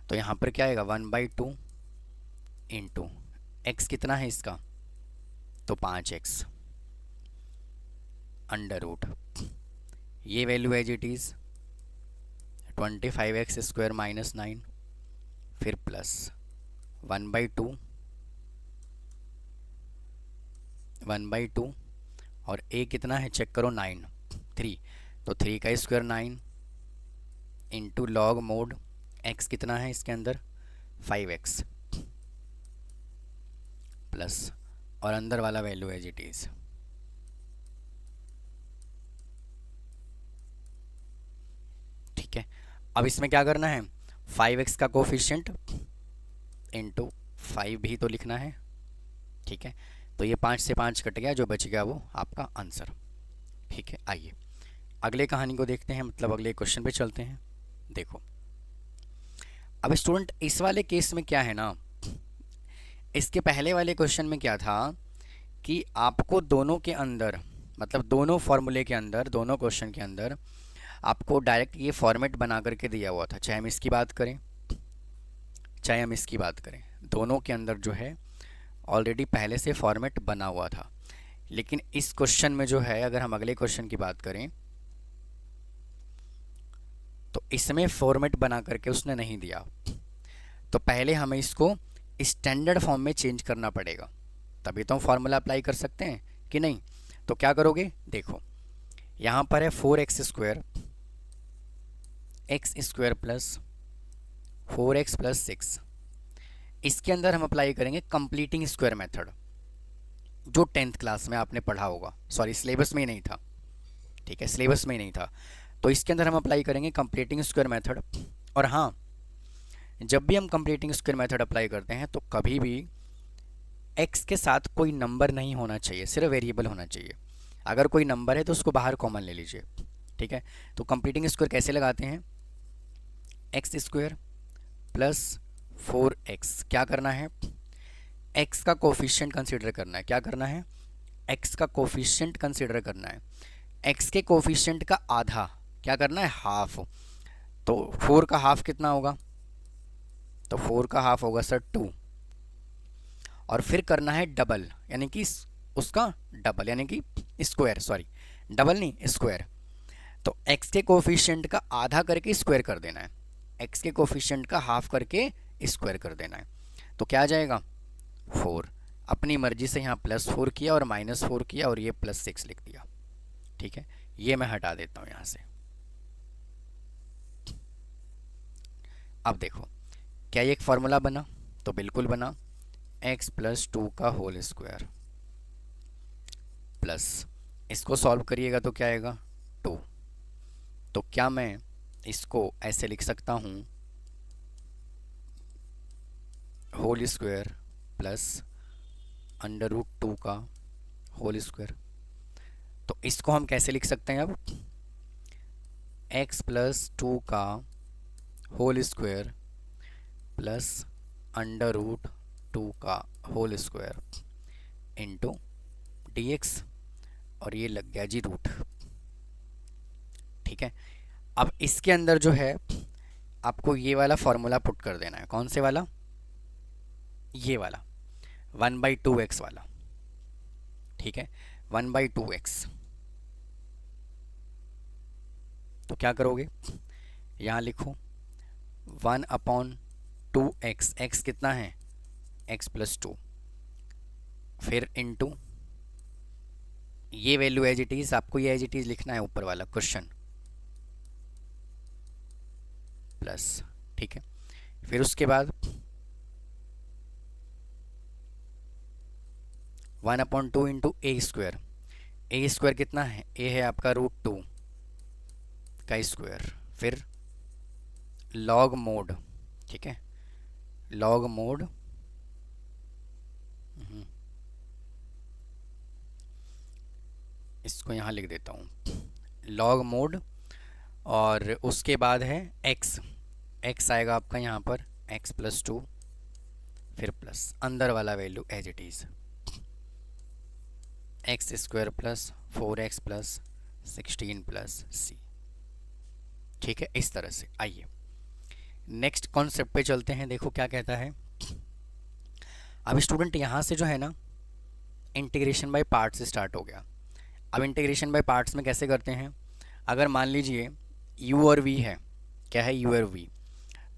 तो यहाँ पर क्या आएगा 1/2 इंटू एक्स कितना है इसका, तो 5x अंडर रूट, ये value as it is 25x square minus 9, फिर प्लस 1/2 और a कितना है चेक करो 9, 3, तो 3 का square 9 into log mode x कितना है इसके अंदर 5x प्लस, और अंदर वाला वैल्यू एज इट इज़। ठीक है, अब इसमें क्या करना है 5x का कोफिशिएंट इंटू 5 भी तो लिखना है। ठीक है, तो ये 5 से 5 कट गया, जो बच गया वो आपका आंसर। ठीक है, आइए अगले कहानी को देखते हैं, मतलब अगले क्वेश्चन पे चलते हैं। देखो अब स्टूडेंट इस वाले केस में क्या है ना, इसके पहले वाले क्वेश्चन में क्या था कि आपको दोनों के अंदर, मतलब दोनों फॉर्मूले के अंदर, दोनों क्वेश्चन के अंदर आपको डायरेक्ट ये फॉर्मेट बना करके दिया हुआ था, चाहे हम इसकी बात करें चाहे हम इसकी बात करें, दोनों के अंदर जो है ऑलरेडी पहले से फॉर्मेट बना हुआ था। लेकिन इस क्वेश्चन में जो है, अगर हम अगले क्वेश्चन की बात करें तो इसमें फॉर्मेट बना करके उसने नहीं दिया, तो पहले हमें इसको स्टैंडर्ड फॉर्म में चेंज करना पड़ेगा, तभी तो हम फार्मूला अप्लाई कर सकते हैं कि नहीं। तो क्या करोगे, देखो यहाँ पर है 4x square x square plus 4x plus 6, इसके अंदर हम अप्लाई करेंगे कंप्लीटिंग स्क्वायर मेथड, जो 10th क्लास में आपने पढ़ा होगा, सॉरी सिलेबस में ही नहीं था। ठीक है, सिलेबस में ही नहीं था, तो इसके अंदर हम अप्लाई करेंगे कंप्लीटिंग स्क्वायर मेथड। और हाँ, जब भी हम कंप्लीटिंग स्क्वायर मेथड अप्लाई करते हैं तो कभी भी x के साथ कोई नंबर नहीं होना चाहिए, सिर्फ वेरिएबल होना चाहिए। अगर कोई नंबर है तो उसको बाहर कॉमन ले लीजिए। ठीक है, तो कंप्लीटिंग स्क्वायर कैसे लगाते हैं, एक्स स्क्वायर प्लस 4x, क्या करना है x का कोफिशिएंट कंसीडर करना है, क्या करना है x का कोफिशिएंट कंसीडर करना है, x के कोफिशिएंट का आधा क्या करना है हाफ, तो 4 का हाफ कितना होगा, तो 4 का हाफ होगा सर 2, और फिर करना है डबल, यानी कि उसका डबल, यानी कि स्क्वायर, सॉरी डबल नहीं स्क्वायर, तो x के कोफिशिएंट का आधा करके स्क्वायर कर देना है, x के कोफिशिएंट का हाफ करके स्क्वायर कर देना है, तो क्या आ जाएगा 4। अपनी मर्जी से यहाँ +4 किया और -4 किया और ये +6 लिख दिया। ठीक है, ये मैं हटा देता हूँ यहाँ से। अब देखो क्या ये एक फार्मूला बना, तो बिल्कुल बना, x + 2 का होल स्क्वायर प्लस, इसको सॉल्व करिएगा तो क्या आएगा 2। तो क्या मैं इसको ऐसे लिख सकता हूँ होल स्क्वायर प्लस √2 का होल स्क्वायर, तो इसको हम कैसे लिख सकते हैं अब, x + 2 का होल स्क्वायर प्लस √2 का होल स्क्वायर इंटू dx, और ये लग गया जी रूट। ठीक है, अब इसके अंदर जो है आपको ये वाला फॉर्मूला पुट कर देना है, कौन से वाला, ये वाला 1/2x वाला। ठीक है, 1/2x, तो क्या करोगे यहाँ लिखो 1/2x, x कितना है x + 2, फिर इंटू ये वैल्यू एज इट इज़, आपको ये एज इट इज़ लिखना है ऊपर वाला क्वेश्चन प्लस। ठीक है, फिर उसके बाद 1/2 into a square, A square कितना है, ए है आपका √2 का स्क्वायर, फिर लॉग मोड, ठीक है, लॉग मोड इसको यहाँ लिख देता हूँ, लॉग मोड, और उसके बाद है एक्स, एक्स आएगा आपका यहाँ पर x+2, फिर प्लस अंदर वाला value as it is x² + 4x + 16 + c, ठीक है। इस तरह से आइए नेक्स्ट कॉन्सेप्ट पे चलते हैं। देखो क्या कहता है। अब स्टूडेंट यहाँ से जो है ना, इंटीग्रेशन बाय पार्ट्स से स्टार्ट हो गया। अब इंटीग्रेशन बाय पार्ट्स में कैसे करते हैं, अगर मान लीजिए u और v है, क्या है u और v,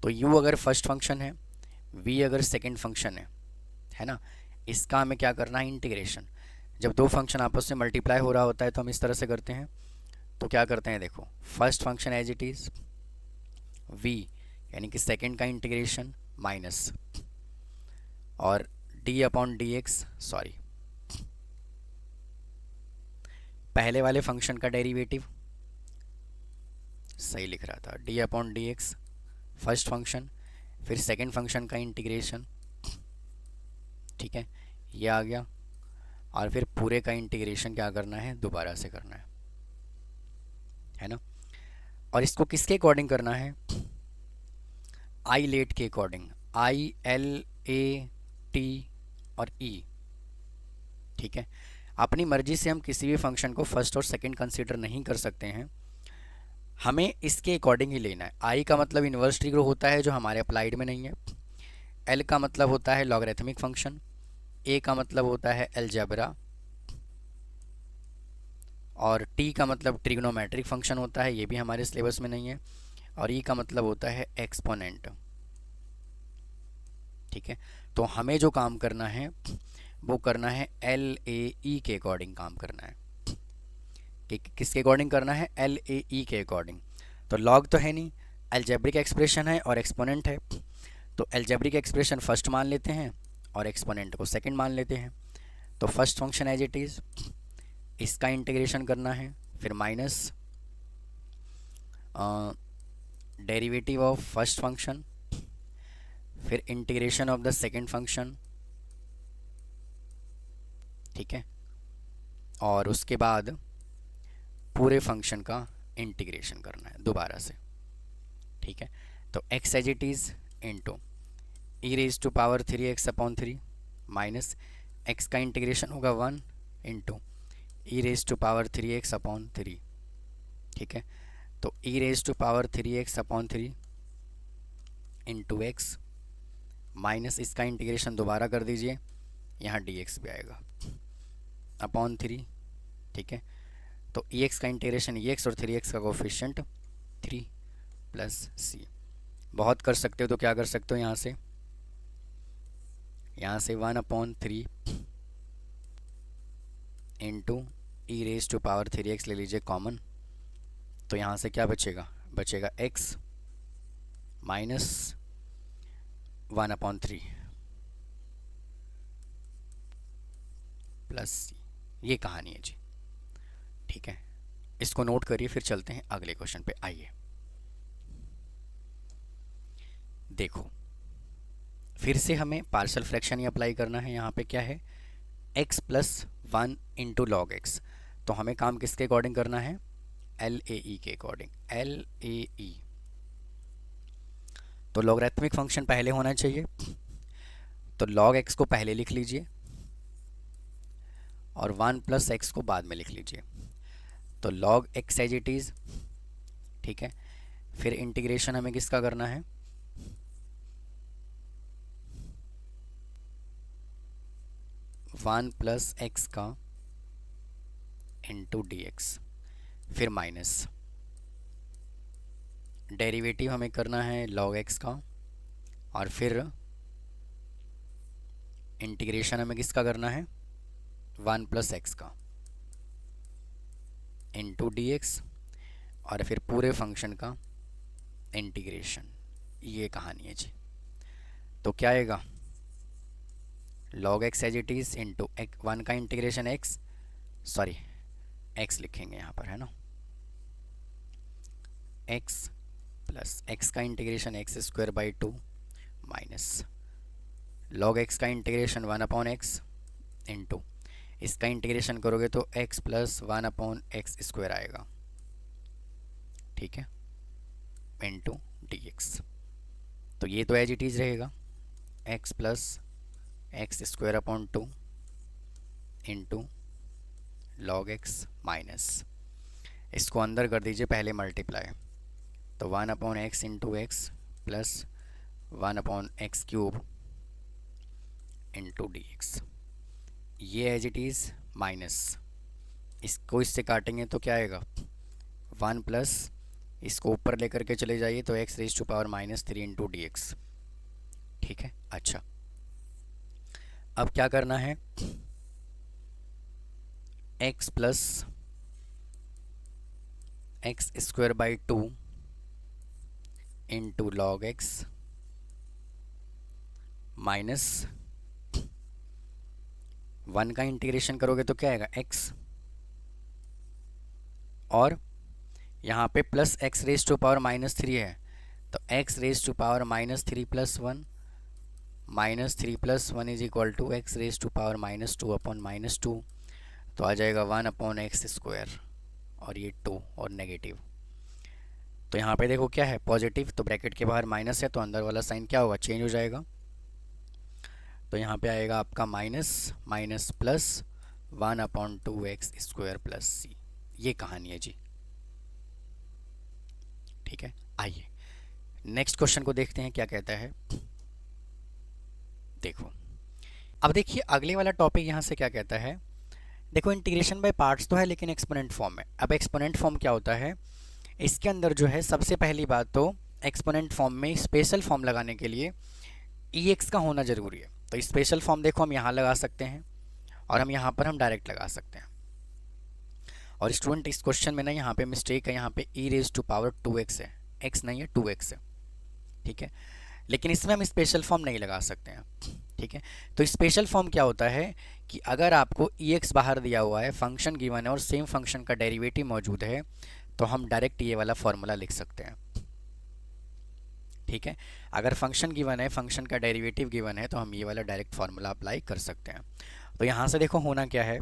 तो u अगर फर्स्ट फंक्शन है, v अगर सेकंड फंक्शन है ना, इसका हमें क्या करना है, इंटीग्रेशन। जब दो फंक्शन आपस में मल्टीप्लाई हो रहा होता है तो हम इस तरह से करते हैं। तो क्या करते हैं, देखो first function as it is v, यानी कि सेकंड का इंटीग्रेशन माइनस, और d/dx, सॉरी पहले वाले फंक्शन का डेरिवेटिव, सही लिख रहा था, d/dx फर्स्ट फंक्शन, फिर सेकंड फंक्शन का इंटीग्रेशन, ठीक है, ये आ गया, और फिर पूरे का इंटीग्रेशन क्या करना है, दोबारा से करना है ना। और इसको किसके अकॉर्डिंग करना है, आई लेट के according, I L A T और ई, ठीक है। अपनी मर्जी से हम किसी भी फंक्शन को फर्स्ट और सेकंड कंसीडर नहीं कर सकते हैं, हमें इसके अकॉर्डिंग ही लेना है। आई का मतलब इन्वर्स ट्रिगर होता है जो हमारे अप्लाइड में नहीं है, एल का मतलब होता है लॉगरिथमिक फंक्शन, ए का मतलब होता है अलजेब्रा, और टी का मतलब ट्रिग्नोमेट्रिक फंक्शन होता है, ये भी हमारे सिलेबस में नहीं है, और ई का मतलब होता है एक्सपोनेंट, ठीक है। तो हमें जो काम करना है वो करना है एल ए ई के अकॉर्डिंग काम करना है, कि किसके अकॉर्डिंग करना है, एल ए ई के अकॉर्डिंग। तो लॉग तो है नहीं, अलजेब्रिक एक्सप्रेशन है और एक्सपोनेंट है, तो अलजेब्रिक एक्सप्रेशन फर्स्ट मान लेते हैं और एक्सपोनेंट को सेकंड मान लेते हैं। तो first function as it is, इसका इंटीग्रेशन करना है, फिर minus derivative of first function, फिर integration of the second function, ठीक है, और उसके बाद पूरे फंक्शन का इंटीग्रेशन करना है दोबारा से, ठीक है। तो x as it is into e⁻3x/3 minus x का इंटीग्रेशन होगा 1 इंटू e⁻3x/3, ठीक है। तो e⁻3x/3 इंटू एक्स माइनस इसका इंटीग्रेशन दोबारा कर दीजिए, यहाँ dx भी आएगा अपॉन 3, ठीक है। तो ex का इंटीग्रेशन ex और 3x का कोफिशिएंट 3 + c। बहुत कर सकते हो तो क्या कर सकते हो, यहाँ से 1/3 इंटू e⁻3x ले लीजिए कॉमन, तो यहाँ से क्या बचेगा, बचेगा x माइनस 1/3 + c। ये कहानी है जी, ठीक है। इसको नोट करिए, फिर चलते हैं अगले क्वेश्चन पे। आइए देखो, फिर से हमें पार्शियल फ्रैक्शन ही अप्लाई करना है। यहाँ पे क्या है, x+1 इंटू लॉग एक्स, तो हमें काम किसके अकॉर्डिंग करना है, एल ए ई के अकॉर्डिंग, एल ए ई। तो लॉगरिथमिक फंक्शन पहले होना चाहिए, तो लॉग एक्स को पहले लिख लीजिए और 1 + x को बाद में लिख लीजिए। तो log x as it is, ठीक है। फिर इंटीग्रेशन हमें किसका करना है, 1 + x का इंटू dx, फिर माइनस डेरिवेटिव हमें करना है log x का, और फिर इंटीग्रेशन हमें किसका करना है, 1 + x का इंटू dx, और फिर पूरे फंक्शन का इंटीग्रेशन। ये कहानी है जी। तो क्या आएगा, log x as it is into 1 का इंटीग्रेशन x, सॉरी एक्स लिखेंगे यहाँ पर, है ना। एक्स प्लस एक्स का integration x square by 2 minus log x का इंटीग्रेशन 1/x इंटू इसका इंटीग्रेशन करोगे तो x प्लस 1/x² आएगा, ठीक है, इंटू dx। तो ये तो एज इट इज़ रहेगा, x plus x² into log x minus इसको अंदर कर दीजिए पहले मल्टीप्लाई, तो 1/x into x plus 1/x³ into dx। ये एज इट इज़ माइनस, इसको इससे काटेंगे तो क्या आएगा 1 प्लस इसको ऊपर लेकर के चले जाइए तो x⁻³ इंटू dx, ठीक है। अच्छा, अब क्या करना है, x plus x² 2 into log x minus 1 का इंटीग्रेशन करोगे तो क्या आएगा x, और यहाँ पे प्लस x⁻³ है तो x⁻³ plus 1 minus 3 plus 1 is equal to x⁻² तो आ जाएगा 1/x² और ये 2 और नेगेटिव। तो यहाँ पे देखो क्या है पॉजिटिव, तो ब्रैकेट के बाहर माइनस है तो अंदर वाला साइन क्या होगा, चेंज हो जाएगा। तो यहाँ पे आएगा आपका minus minus plus 1/2x² plus c। ये कहानी है जी, ठीक है। आइए नेक्स्ट क्वेश्चन को देखते हैं क्या कहता है। देखो अब देखिए अगले वाला टॉपिक यहाँ से क्या कहता है, देखो इंटीग्रेशन बाय पार्ट्स तो है लेकिन एक्सपोनेंट फॉर्म में। अब एक्सपोनेंट फॉर्म क्या होता है, इसके अंदर जो है सबसे पहली बात तो एक्सपोनेंट फॉर्म में स्पेशल फॉर्म लगाने के लिए EX का होना ज़रूरी है। तो स्पेशल फॉर्म देखो हम यहाँ लगा सकते हैं और हम यहाँ पर हम डायरेक्ट लगा सकते हैं। और स्टूडेंट इस क्वेश्चन में ना यहाँ पे मिस्टेक है, यहाँ पे e⁻²x है, x नहीं है 2x है, ठीक है। लेकिन इसमें हम स्पेशल फॉर्म नहीं लगा सकते हैं, ठीक है। तो स्पेशल फॉर्म क्या होता है कि अगर आपको EX बाहर दिया हुआ है, फंक्शन गिवन है और सेम फंक्शन का डेरिवेटिव मौजूद है तो हम डायरेक्ट ये वाला फॉर्मूला लिख सकते हैं, ठीक है। अगर फंक्शन गिवन है, फंक्शन का डेरिवेटिव गिवन है तो हम ये वाला डायरेक्ट फार्मूला अप्लाई कर सकते हैं। तो यहाँ से देखो होना क्या है,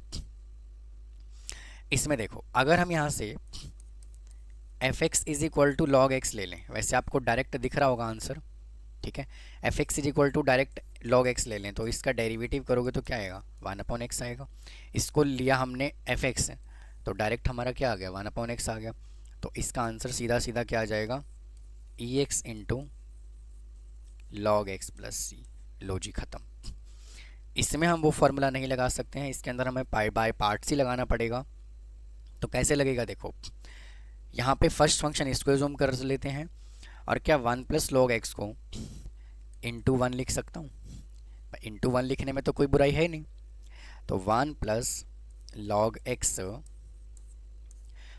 इसमें देखो अगर हम यहाँ से fx is equal to log x ले लें, वैसे आपको डायरेक्ट दिख रहा होगा आंसर, ठीक है। fx is equal to direct log x ले लें तो इसका डेरिवेटिव करोगे तो क्या आएगा 1/x आएगा। इसको लिया हमने fx तो डायरेक्ट हमारा क्या आ गया 1/x आ गया। तो इसका आंसर सीधा सीधा क्या आ जाएगा EX into log x plus c. लो जी ख़त्म। इसमें हम वो फार्मूला नहीं लगा सकते हैं, इसके अंदर हमें बाय पार्ट्स ही लगाना पड़ेगा। तो कैसे लगेगा देखो, यहाँ पे फर्स्ट फंक्शन इसको जूम कर लेते हैं और क्या 1 प्लस लॉग एक्स को इंटू 1 लिख सकता हूँ, इंटू 1 लिखने में तो कोई बुराई है नहीं। तो 1 plus log x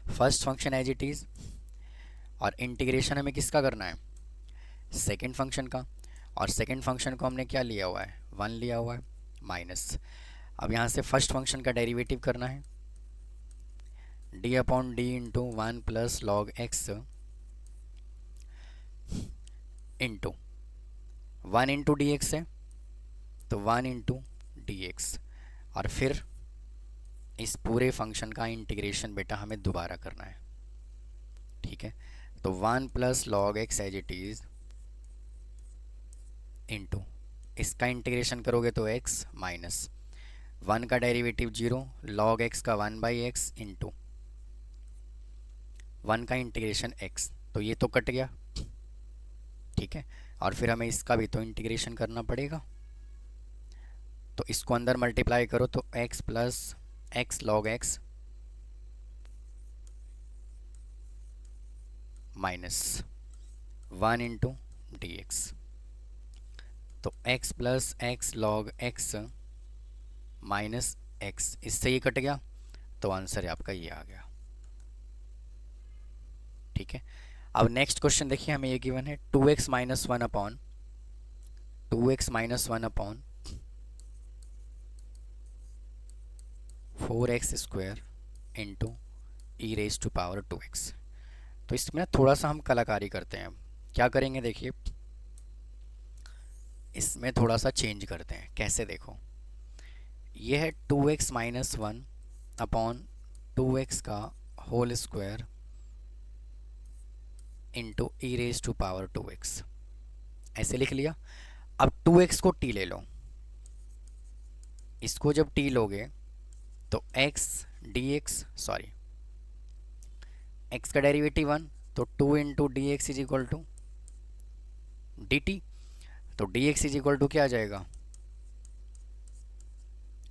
first function as it is, और इंटीग्रेशन हमें किसका करना है सेकंड फंक्शन का, और सेकंड फंक्शन को हमने क्या लिया हुआ है 1 लिया हुआ है माइनस। अब यहाँ से फर्स्ट फंक्शन का डेरिवेटिव करना है d/d into 1 plus log x into 1 into D X है तो 1 इंटू डी एक्स, और फिर इस पूरे फंक्शन का इंटीग्रेशन बेटा हमें दोबारा करना है, ठीक है। तो 1 plus log x as it is into इसका इंटीग्रेशन करोगे तो x माइनस 1 का डेरिवेटिव 0 लॉग x का 1/x इंटू 1 का इंटीग्रेशन x, तो ये तो कट गया, ठीक है। और फिर हमें इसका भी तो इंटीग्रेशन करना पड़ेगा, तो इसको अंदर मल्टीप्लाई करो तो x plus x log x minus 1 into D x. तो x plus x log x minus x, इससे ये कट गया तो आंसर आपका ये आ गया, ठीक है। अब नेक्स्ट क्वेश्चन देखिए, हमें ये गिवन है 2x minus 1 upon 4x² into e raise to power 2x। तो इसमें ना थोड़ा सा हम कलाकारी करते हैं। क्या करेंगे देखिए, इसमें थोड़ा सा चेंज करते हैं। कैसे, देखो ये है 2x माइनस 1 अपॉन 2x का whole square into e raise to power 2x, ऐसे लिख लिया। अब 2x को t ले लो, इसको जब t लोगे तो x dx, सॉरी x का डेरिवेटिव 1, तो 2 into D x is equal to d t. तो d x is equal to क्या आ जाएगा,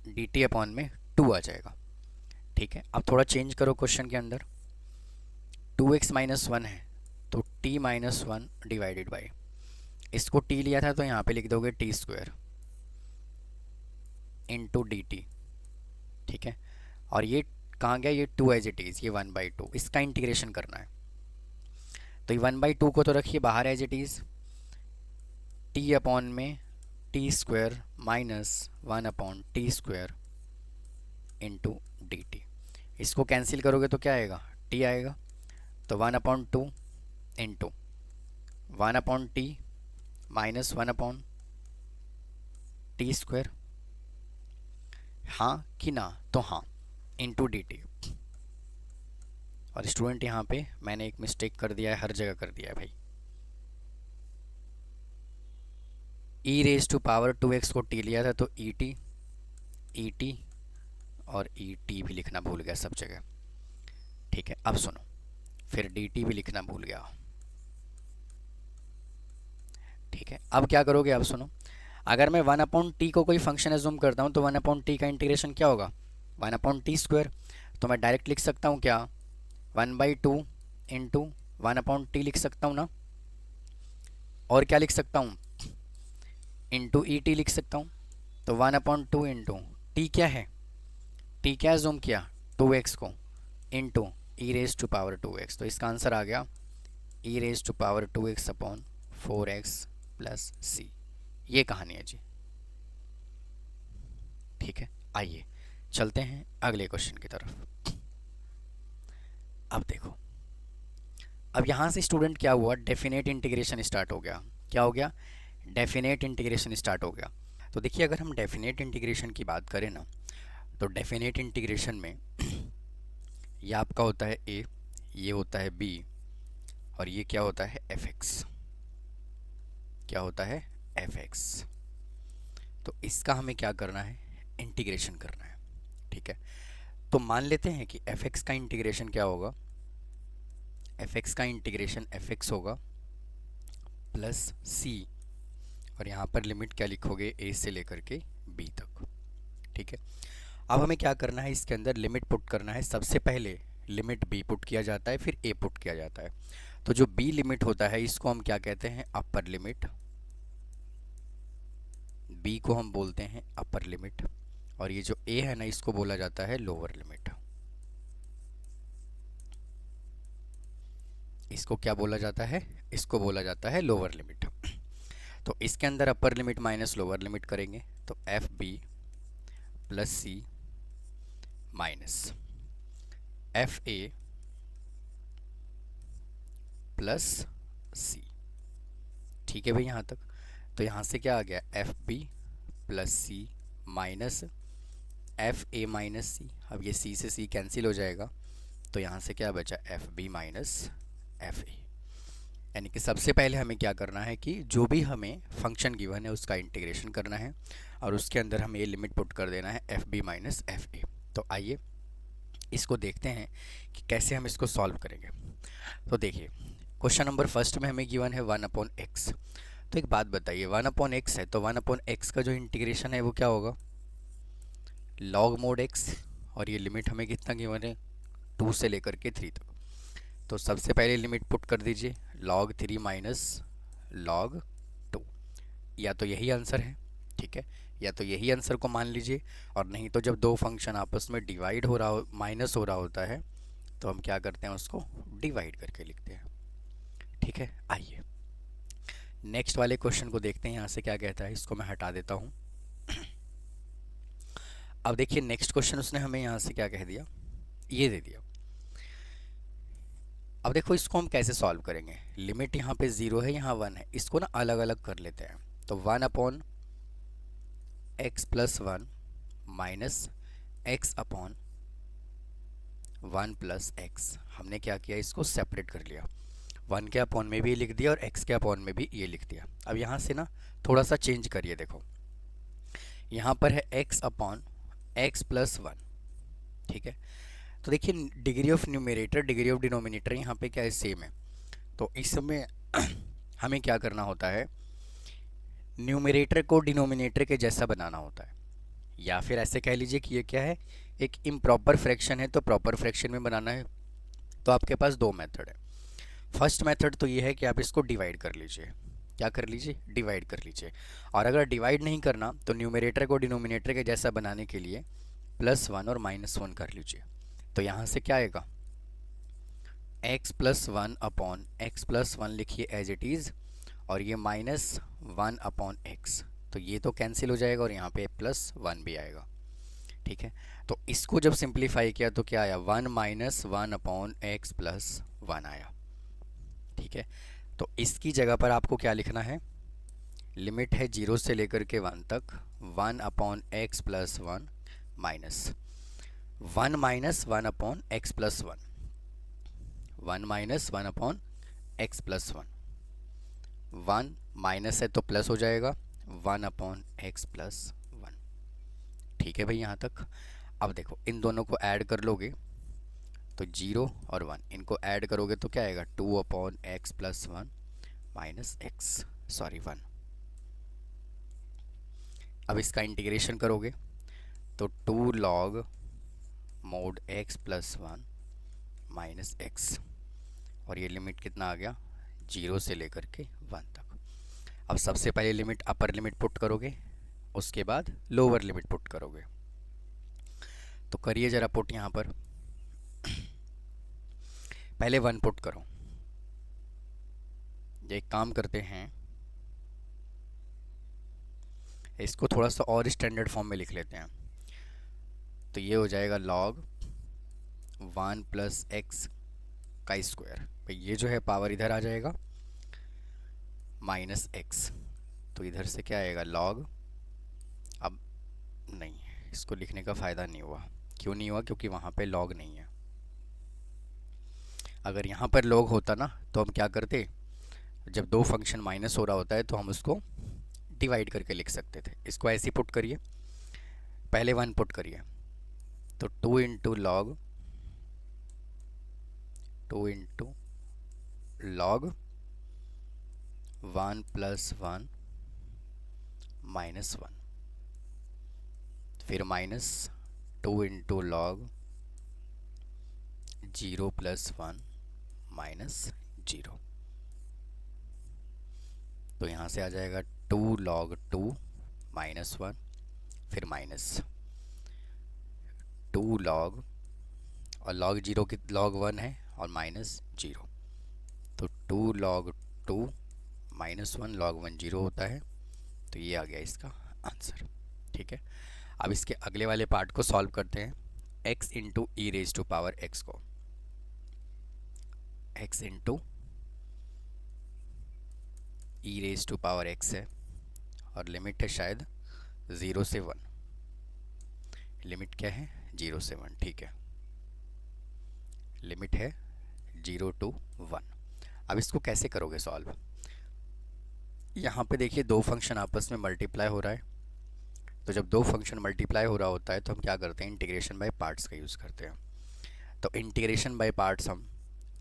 डी टी अपॉन में 2 आ जाएगा। ठीक है, अब थोड़ा चेंज करो क्वेश्चन के अंदर। 2x माइनस 1 है तो t माइनस 1 डिवाइडेड बाई, इसको t लिया था तो यहाँ पे लिख दोगे T square into d T. ठीक है, और ये कहाँ गया, ये 2 एज इट इज़, ये 1/2, इसका इंटीग्रेशन करना है। तो ये 1/2 को तो रखिए बाहर as it is, t upon में t square minus 1 upon t square into d t. इसको कैंसिल करोगे तो क्या आएगा, टी आएगा। तो 1/2 into 1/t minus 1/, T square, हाँ कि ना, तो हाँ, इंटू डी टी। और स्टूडेंट यहाँ पे मैंने एक मिस्टेक कर दिया है, हर जगह कर दिया है भाई। ई रेज टू पावर 2x को t लिया था तो ई टी और ई टी भी लिखना भूल गया सब जगह। ठीक है, अब सुनो, फिर डी टी भी लिखना भूल गया। ठीक है, अब क्या करोगे, अब सुनो, अगर मैं 1/t को कोई फंक्शन एज्यूम करता हूँ तो 1/t का इंटीग्रेशन क्या होगा, 1/t स्क्वायर। तो मैं डायरेक्ट लिख सकता हूँ क्या, 1/2 इंटू 1/t लिख सकता हूँ ना, और क्या लिख सकता हूँ, इंटू ई टी लिख सकता हूँ। तो 1/2 इंटू टी क्या है, टी क्या एज्यूम किया, 2x को, into e raise to power 2x। तो इसका आंसर आ गया e raise to power 2x upon 4x plus c. ये कहानी है जी। ठीक है, आइए चलते हैं अगले क्वेश्चन की तरफ। अब देखो, अब यहाँ से स्टूडेंट क्या हुआ, डेफिनेट इंटीग्रेशन स्टार्ट हो गया। क्या हो गया, डेफिनेट इंटीग्रेशन स्टार्ट हो गया। तो देखिए, अगर हम डेफिनेट इंटीग्रेशन की बात करें ना, तो डेफिनेट इंटीग्रेशन में ये आपका होता है a, ये होता है b, और ये क्या होता है fx। क्या होता है, fx। तो इसका हमें क्या करना है, इंटीग्रेशन करना है। ठीक है, तो मान लेते हैं कि fx का इंटीग्रेशन क्या होगा, fx का इंटीग्रेशन fx होगा प्लस c, और यहाँ पर लिमिट क्या लिखोगे, a से लेकर के b तक। ठीक है, अब हमें क्या करना है, इसके अंदर लिमिट पुट करना है। सबसे पहले लिमिट b पुट किया जाता है, फिर a पुट किया जाता है। तो जो b लिमिट होता है इसको हम क्या कहते हैं, अपर लिमिट। b को हम बोलते हैं अपर लिमिट, और ये जो a है ना, इसको बोला जाता है लोअर लिमिट। इसको क्या बोला जाता है, इसको बोला जाता है लोअर लिमिट। तो इसके अंदर upper limit minus lower limit करेंगे, तो F b plus c minus F A plus c. ठीक है भाई यहाँ तक। तो यहाँ से क्या आ गया, f b plus c minus F A minus c. अब ये सी से सी कैंसिल हो जाएगा, तो यहाँ से क्या बचा, F B minus F A. यानी कि सबसे पहले हमें क्या करना है कि जो भी हमें फंक्शन गिवन है उसका इंटीग्रेशन करना है, और उसके अंदर हमें ये लिमिट पुट कर देना है F B minus F A. तो आइए इसको देखते हैं कि कैसे हम इसको सॉल्व करेंगे। तो देखिए, क्वेश्चन नंबर फर्स्ट में हमें गिवन है 1/x। तो एक बात बताइए, 1/x है तो 1/x का जो इंटीग्रेशन है वो क्या होगा, लॉग मोड x, और ये लिमिट हमें कितना गिवन है, 2 से लेकर के 3 तक। तो सबसे पहले लिमिट पुट कर दीजिए, log 3 माइनस log 2। या तो यही आंसर है, ठीक है, या तो यही आंसर को मान लीजिए, और नहीं तो जब दो फंक्शन आपस में डिवाइड हो रहा हो, माइनस हो रहा होता है, तो हम क्या करते हैं, उसको डिवाइड करके लिखते हैं। ठीक है, आइए नेक्स्ट वाले क्वेश्चन को देखते हैं। यहाँ से क्या कहता है, इसको मैं हटा देता हूँ। अब देखिए नेक्स्ट क्वेश्चन उसने हमें यहाँ से क्या कह दिया, ये दे दिया अब देखो इसको हम कैसे सॉल्व करेंगे। लिमिट यहाँ पे 0 है, यहाँ 1 है, इसको ना अलग अलग कर लेते हैं। तो 1/x+1 minus x upon 1+x, हमने क्या किया, इसको सेपरेट कर लिया। 1 के अपॉन में भी लिख दिया और x के अपॉन में भी ये लिख दिया। अब यहाँ से ना थोड़ा सा चेंज करिए, देखो यहाँ पर है x अपॉन x+1, ठीक है। तो देखिए degree of numerator degree of denominator यहाँ पे क्या है, सेम है। तो इसमें हमें क्या करना होता है, न्यूमरेटर को डिनोमिनेटर के जैसा बनाना होता है, या फिर ऐसे कह लीजिए कि ये क्या है, एक इम्प्रॉपर फ्रैक्शन है तो प्रॉपर फ्रैक्शन में बनाना है। तो आपके पास दो मेथड है। फर्स्ट मेथड तो ये है कि आप इसको डिवाइड कर लीजिए। क्या कर लीजिए, डिवाइड कर लीजिए। और अगर डिवाइड नहीं करना तो न्यूमरेटर को डिनोमिनेटर के जैसा बनाने के लिए +1 और -1 कर लीजिए। तो यहाँ से क्या आएगा, x+1 अपॉन x+1 लिखिए एज इट इज़, और ये -1 अपॉन x, तो ये तो कैंसिल हो जाएगा और यहाँ पे +1 भी आएगा, ठीक है। तो इसको जब सिंप्लीफाई किया तो क्या आया, 1 - 1 अपॉन x+1 आया, ठीक है। तो इसकी जगह पर आपको क्या लिखना है, लिमिट है 0 से लेकर के 1 तक, 1 upon x+1 minus 1 - 1 upon x+1, 1 - 1 upon x+1, 1 minus है तो प्लस हो जाएगा, 1 अपॉन x+1, ठीक है भाई यहाँ तक। अब देखो इन दोनों को ऐड कर लोगे तो 0 और 1, इनको ऐड करोगे तो क्या आएगा, 2 upon x+1 minus x, sorry 1। अब इसका इंटीग्रेशन करोगे तो 2 log mod x+1 minus x, और ये लिमिट कितना आ गया, 0 से लेकर के 1 तक। अब सबसे पहले लिमिट अपर लिमिट पुट करोगे, उसके बाद लोअर लिमिट पुट करोगे। तो करिए ज़रा पुट यहाँ पर, पहले 1 पुट करो। एक काम करते हैं, इसको थोड़ा सा और स्टैंडर्ड फॉर्म में लिख लेते हैं। तो ये हो जाएगा log 1 + x का स्क्वायर, भाई ये जो है पावर इधर आ जाएगा माइनस x, तो इधर से क्या आएगा log, अब नहीं इसको लिखने का फ़ायदा नहीं हुआ। क्यों नहीं हुआ, क्योंकि वहाँ पे log नहीं है। अगर यहाँ पर log होता ना तो हम क्या करते, जब दो फंक्शन माइनस हो रहा होता है तो हम उसको डिवाइड करके लिख सकते थे। इसको ऐसे पुट करिए, पहले 1 पुट करिए, तो 2 × log 2 × log 1 + 1 -1, फिर -2 × log 0 + 1 -0, तो यहाँ से आ जाएगा 2 log 2 -1, फिर -2 log, और log 0 की log 1 है और -0, तो 2 log 2 -1 log 1 0 होता है। तो ये आ गया इसका आंसर, ठीक है। अब इसके अगले वाले पार्ट को सॉल्व करते हैं। x × e⁻x को, x × e⁻x है, और लिमिट है शायद 0 से 1, लिमिट क्या है 0 से 1, ठीक है, लिमिट है 0 to 1। अब इसको कैसे करोगे सॉल्व, यहाँ पे देखिए दो फंक्शन आपस में मल्टीप्लाई हो रहा है। तो जब दो फंक्शन मल्टीप्लाई हो रहा होता है तो हम क्या करते हैं, इंटीग्रेशन बाय पार्ट्स का यूज़ करते हैं। तो इंटीग्रेशन बाय पार्ट्स हम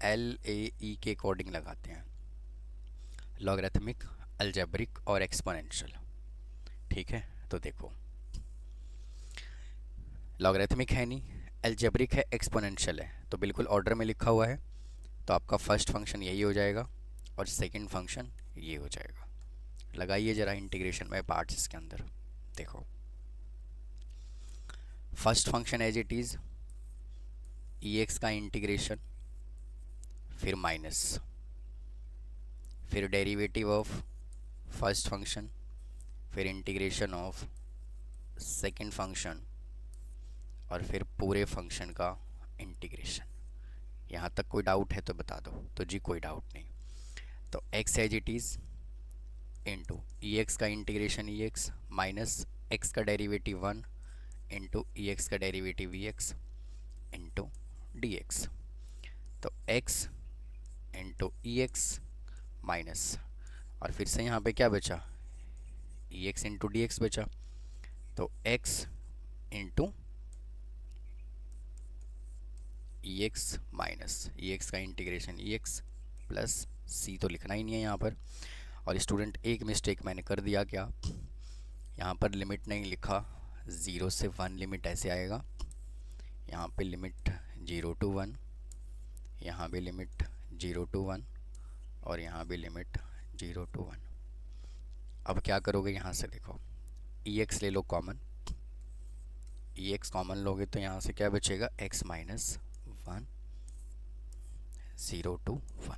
LAE के अकॉर्डिंग लगाते हैं, लॉगरिथमिक, अलजेब्रिक और एक्सपोनेंशियल, ठीक है। तो देखो लॉगरिथमिक है नहीं, अलजेब्रिक है, एक्सपोनेंशियल है, तो बिल्कुल ऑर्डर में लिखा हुआ है। तो आपका फर्स्ट फंक्शन यही हो जाएगा और सेकंड फंक्शन ये हो जाएगा। लगाइए ज़रा इंटीग्रेशन बाय पार्ट्स इसके अंदर, देखो first function as it is EX का इंटीग्रेशन, फिर माइनस, फिर डेरिवेटिव ऑफ फर्स्ट फंक्शन, फिर इंटीग्रेशन ऑफ सेकंड फंक्शन, और फिर पूरे फंक्शन का इंटीग्रेशन। यहाँ तक कोई डाउट है तो बता दो। तो जी कोई डाउट नहीं। तो x as it is into e x का integration e x minus x का डेरिवेटिव 1 इंटू ई एक्स का derivative e x into D x. तो x into e x minus, और फिर से यहाँ पे क्या बचा, e x into D x बचा। तो x into e x minus e x का इंटीग्रेशन ई एक्स प्लस सी तो लिखना ही नहीं है यहाँ पर। और स्टूडेंट एक मिस्टेक मैंने कर दिया, क्या, यहाँ पर लिमिट नहीं लिखा, 0 से 1 लिमिट ऐसे आएगा, यहाँ पे लिमिट 0 to 1, यहाँ भी लिमिट 0 to 1 और यहाँ भी लिमिट 0 to 1। अब क्या करोगे, यहाँ से देखो ई एक्स ले लो कॉमन, ई एक्स कॉमन लोगे तो यहाँ से क्या बचेगा, x माइनस 1 0 to 1।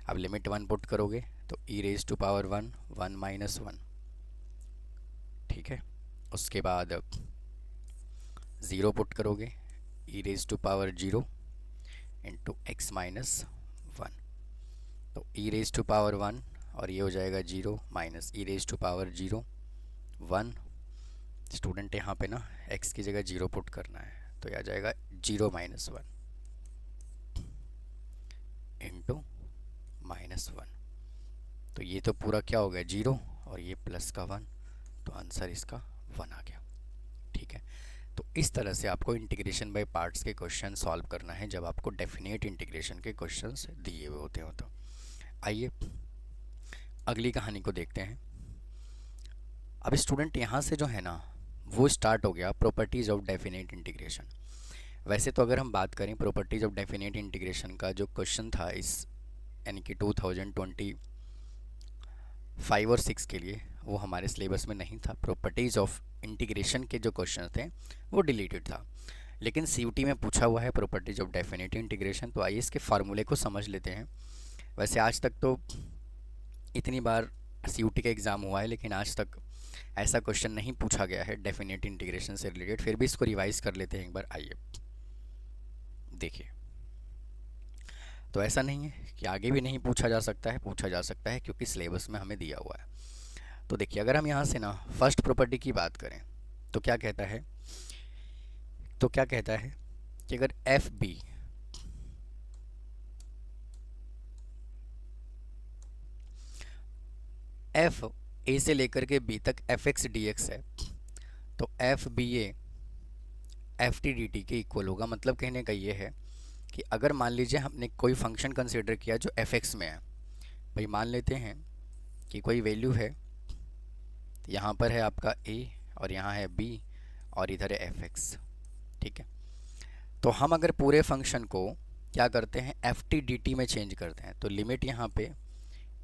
अब लिमिट 1 पुट करोगे तो e raise to power 1 1 minus 1, ठीक है। उसके बाद 0 पुट करोगे, e raise to power 0 into x minus 1। तो e रेज टू पावर 1 और ये हो जाएगा 0 minus e raise to power 0 1। Student यहाँ पे ना x की जगह 0 पुट करना है, तो यह आ जाएगा 0 माइनस 1 इंटू माइनस 1। तो ये तो पूरा क्या हो गया 0 और ये प्लस का 1, तो आंसर इसका 1 आ गया, ठीक है। तो इस तरह से आपको इंटीग्रेशन बाय पार्ट्स के क्वेश्चन सॉल्व करना है जब आपको डेफिनेट इंटीग्रेशन के क्वेश्चंस दिए हुए होते हो। तो आइए अगली कहानी को देखते हैं। अब स्टूडेंट यहाँ से जो है ना वो स्टार्ट हो गया प्रॉपर्टीज़ ऑफ डेफिनेट इंटीग्रेशन। वैसे तो अगर हम बात करें प्रॉपर्टीज़ ऑफ डेफिनेट इंटीग्रेशन का जो क्वेश्चन था इस यानी कि 2025 और 6 के लिए, वो हमारे सिलेबस में नहीं था। प्रॉपर्टीज़ ऑफ इंटीग्रेशन के जो क्वेश्चन थे वो डिलीटेड था, लेकिन सीयूटी में पूछा हुआ है प्रॉपर्टीज़ ऑफ डेफिनेट इंटीग्रेशन। तो आइए इसके फार्मूले को समझ लेते हैं। वैसे आज तक तो इतनी बार सीयूटी का एग्ज़ाम हुआ है, लेकिन आज तक ऐसा क्वेश्चन नहीं पूछा गया है डेफिनेट इंटीग्रेशन से रिलेटेड। फिर भी इसको रिवाइज कर लेते हैं एक बार। आइए देखिए, तो ऐसा नहीं है कि आगे भी नहीं पूछा जा सकता है, पूछा जा सकता है क्योंकि सिलेबस में हमें दिया हुआ है। तो देखिए, अगर हम यहाँ से ना फर्स्ट प्रॉपर्टी की बात करें तो क्या कहता है, कि अगर एफ बी एफ ए से लेकर के बी तक एफ एक्स डी एक्स है, तो F B A F T D T के इक्वल होगा। मतलब कहने का ये है कि अगर मान लीजिए हमने कोई फंक्शन कंसिडर किया जो एफ एक्स में है, भाई मान लेते हैं कि कोई वैल्यू है, यहाँ पर है आपका ए और यहाँ है बी और इधर है एफ एक्स, ठीक है। तो हम अगर पूरे फंक्शन को क्या करते हैं, एफ टी डी टी में चेंज करते हैं, तो लिमिट यहाँ पे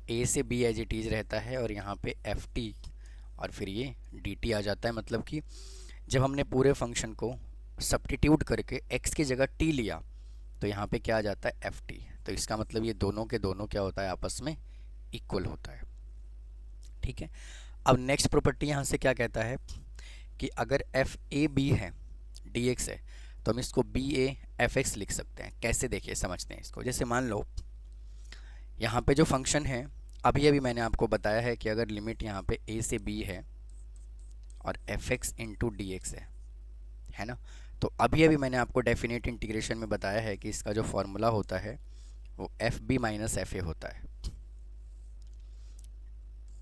ए से बी एज इट इज़ रहता है और यहाँ पे एफ टी और फिर ये डी टी आ जाता है। मतलब कि जब हमने पूरे फंक्शन को सब्स्टिट्यूट करके x की जगह t लिया तो यहाँ पे क्या आ जाता है, एफ टी। तो इसका मतलब ये दोनों के दोनों क्या होता है, आपस में इक्वल होता है, ठीक है। अब नेक्स्ट प्रॉपर्टी यहाँ से क्या कहता है कि अगर एफ ए बी है डी एक्स है, तो हम इसको बी ए एफ एक्स लिख सकते हैं। कैसे, देखिए समझते हैं इसको। जैसे मान लो यहाँ पे जो फंक्शन है, अभी मैंने आपको बताया है कि अगर लिमिट यहाँ पे a से b है और F x into D X है ना, तो अभी मैंने आपको डेफिनेट इंटीग्रेशन में बताया है कि इसका जो फॉर्मूला होता है वो F B minus F A होता है,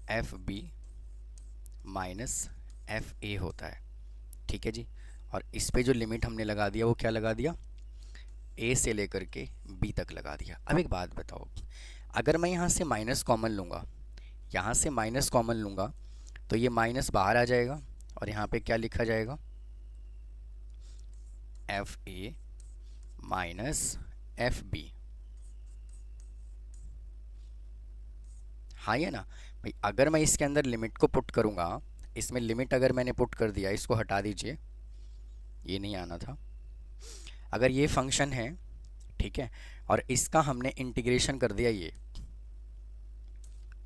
F B minus F A होता है, ठीक है जी। और इस पे जो लिमिट हमने लगा दिया वो क्या लगा दिया, a से लेकर के b तक लगा दिया। अब एक बात बताओ, अगर मैं यहाँ से माइनस कॉमन लूँगा, यहाँ से माइनस कॉमन लूँगा तो ये माइनस बाहर आ जाएगा और यहाँ पे क्या लिखा जाएगा, एफ ए माइनस एफ बी। हाँ, ये ना भाई, अगर मैं इसके अंदर लिमिट को पुट करूँगा, इसमें लिमिट अगर मैंने पुट कर दिया, इसको हटा दीजिए, ये नहीं आना था। अगर ये फंक्शन है, ठीक है, और इसका हमने इंटीग्रेशन कर दिया, ये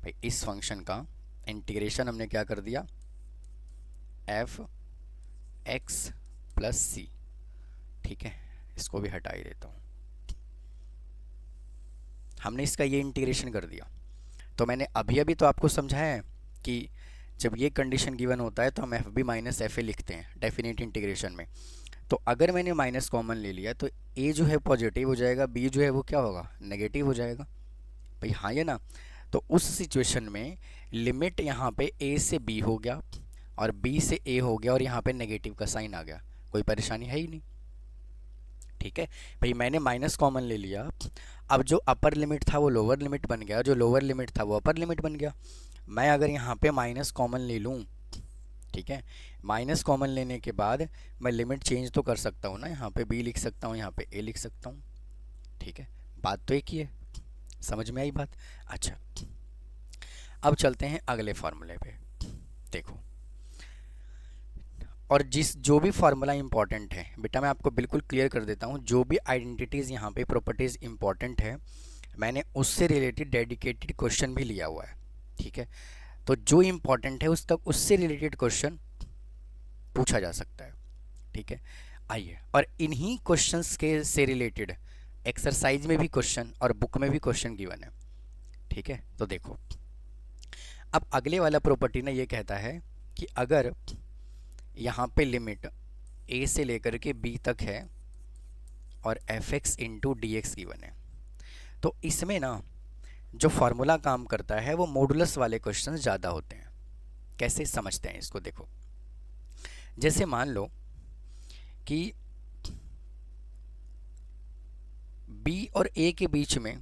भाई इस फंक्शन का इंटीग्रेशन हमने क्या कर दिया, एफ एक्स प्लस सी, ठीक है। इसको भी हटा ही देता हूँ, हमने इसका ये इंटीग्रेशन कर दिया। तो मैंने अभी अभी तो आपको समझाया है कि जब ये कंडीशन गिवन होता है तो हम F B minus F A लिखते हैं डेफिनेट इंटीग्रेशन में। तो अगर मैंने माइनस कॉमन ले लिया तो ए जो है पॉजिटिव हो जाएगा, बी जो है वो क्या होगा, नेगेटिव हो जाएगा भाई, हाँ या ना। तो उस सिचुएशन में लिमिट यहाँ पे ए से बी हो गया और बी से ए हो गया और यहाँ पे नेगेटिव का साइन आ गया, कोई परेशानी है ही नहीं। ठीक है भाई, मैंने माइनस कॉमन ले लिया, अब जो अपर लिमिट था वो लोअर लिमिट बन गया, जो लोअर लिमिट था वो अपर लिमिट बन गया। मैं अगर यहाँ पे माइनस कॉमन ले लूँ, ठीक है, माइनस कॉमन लेने के बाद मैं लिमिट चेंज तो कर सकता हूँ ना, यहाँ पे बी लिख सकता हूँ, यहाँ पे ए लिख सकता हूँ। ठीक है, बात तो एक ही है, समझ में आई बात। अच्छा, अब चलते हैं अगले फार्मूले पे। देखो, और जो भी फार्मूला इंपॉर्टेंट है बेटा मैं आपको बिल्कुल क्लियर कर देता हूँ, जो भी आइडेंटिटीज़ यहाँ पे प्रॉपर्टीज़ इंपॉर्टेंट है मैंने उससे रिलेटेड डेडिकेटेड क्वेश्चन भी लिया हुआ है। ठीक है, तो जो इम्पोर्टेंट है उससे रिलेटेड क्वेश्चन पूछा जा सकता है। ठीक है, आइए, और इन्हीं क्वेश्चंस के से रिलेटेड एक्सरसाइज में भी क्वेश्चन और बुक में भी क्वेश्चन गिवन है। ठीक है, तो देखो, अब अगले वाला प्रॉपर्टी ना ये कहता है कि अगर यहाँ पे लिमिट a से लेकर के b तक है और fx into D x given है, तो इसमें ना जो फार्मूला काम करता है वो मॉडुलस वाले क्वेश्चन ज़्यादा होते हैं। कैसे समझते हैं इसको, देखो, जैसे मान लो कि b और a के बीच में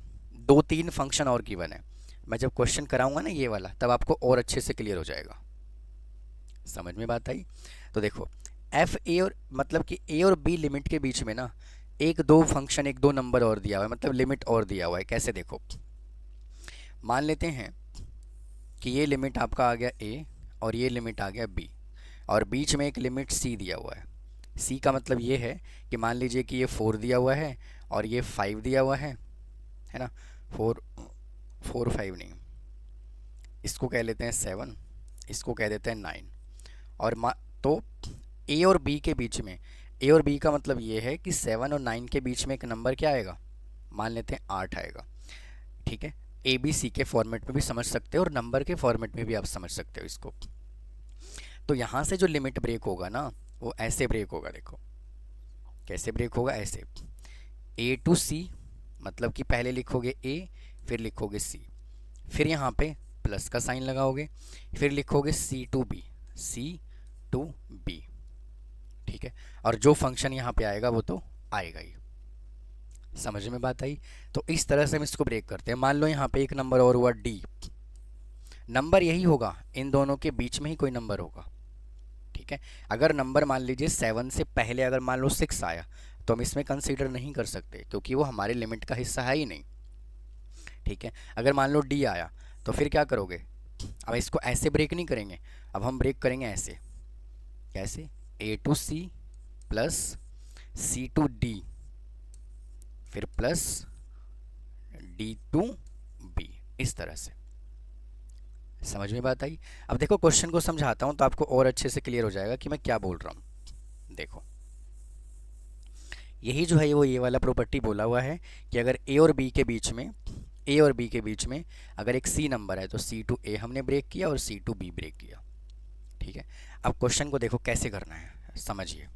2-3 फंक्शन और गिवन है। मैं जब क्वेश्चन कराऊंगा ना ये वाला, तब आपको और अच्छे से क्लियर हो जाएगा। समझ में बात आई? तो देखो, एफ ए और मतलब कि ए और बी लिमिट के बीच में ना एक दो फंक्शन, एक दो नंबर और दिया हुआ है, मतलब लिमिट और दिया हुआ है। कैसे, देखो, मान लेते हैं कि ये लिमिट आपका आ गया ए और ये लिमिट आ गया बी, और बीच में एक लिमिट सी दिया हुआ है। सी का मतलब ये है कि मान लीजिए कि ये 4 दिया हुआ है और ये 5 दिया हुआ है ना, 4 5 नहीं, इसको कह लेते हैं 7, इसको कह देते हैं 9। और तो ए और बी के बीच में, ए और बी का मतलब ये है कि 7 और 9 के बीच में एक नंबर क्या आएगा, मान लेते हैं 8 आएगा। ठीक है, ए बी सी के फॉर्मेट में भी समझ सकते हो और नंबर के फॉर्मेट में भी आप समझ सकते हो इसको। तो यहाँ से जो लिमिट ब्रेक होगा ना वो ऐसे ब्रेक होगा। देखो कैसे ब्रेक होगा, ऐसे ए टू सी, मतलब कि पहले लिखोगे ए फिर लिखोगे सी, फिर यहाँ पे प्लस का साइन लगाओगे, फिर लिखोगे c to b, c to b. ठीक है, और जो फंक्शन यहाँ पे आएगा वो तो आएगा ही। समझ में बात आई? तो इस तरह से हम इसको ब्रेक करते हैं। मान लो यहाँ पे एक नंबर और हुआ डी, नंबर यही होगा, इन दोनों के बीच में ही कोई नंबर होगा। ठीक है, अगर नंबर मान लीजिए 7 से पहले अगर मान लो 6 आया तो हम इसमें कंसीडर नहीं कर सकते क्योंकि वो हमारे लिमिट का हिस्सा है ही नहीं। ठीक है, अगर मान लो डी आया तो फिर क्या करोगे, अब इसको ऐसे ब्रेक नहीं करेंगे, अब हम ब्रेक करेंगे ऐसे। कैसे, a to c plus c to d फिर प्लस डी टू बी, इस तरह से। समझ में बात आई? अब देखो क्वेश्चन को समझाता हूं तो आपको और अच्छे से क्लियर हो जाएगा कि मैं क्या बोल रहा हूं। देखो, यही जो है वो ये वाला प्रॉपर्टी बोला हुआ है कि अगर ए और बी के बीच में, ए और बी के बीच में अगर एक सी नंबर है तो सी टू ए हमने ब्रेक किया और सी टू बी ब्रेक किया। ठीक है, अब क्वेश्चन को देखो कैसे करना है, समझिए।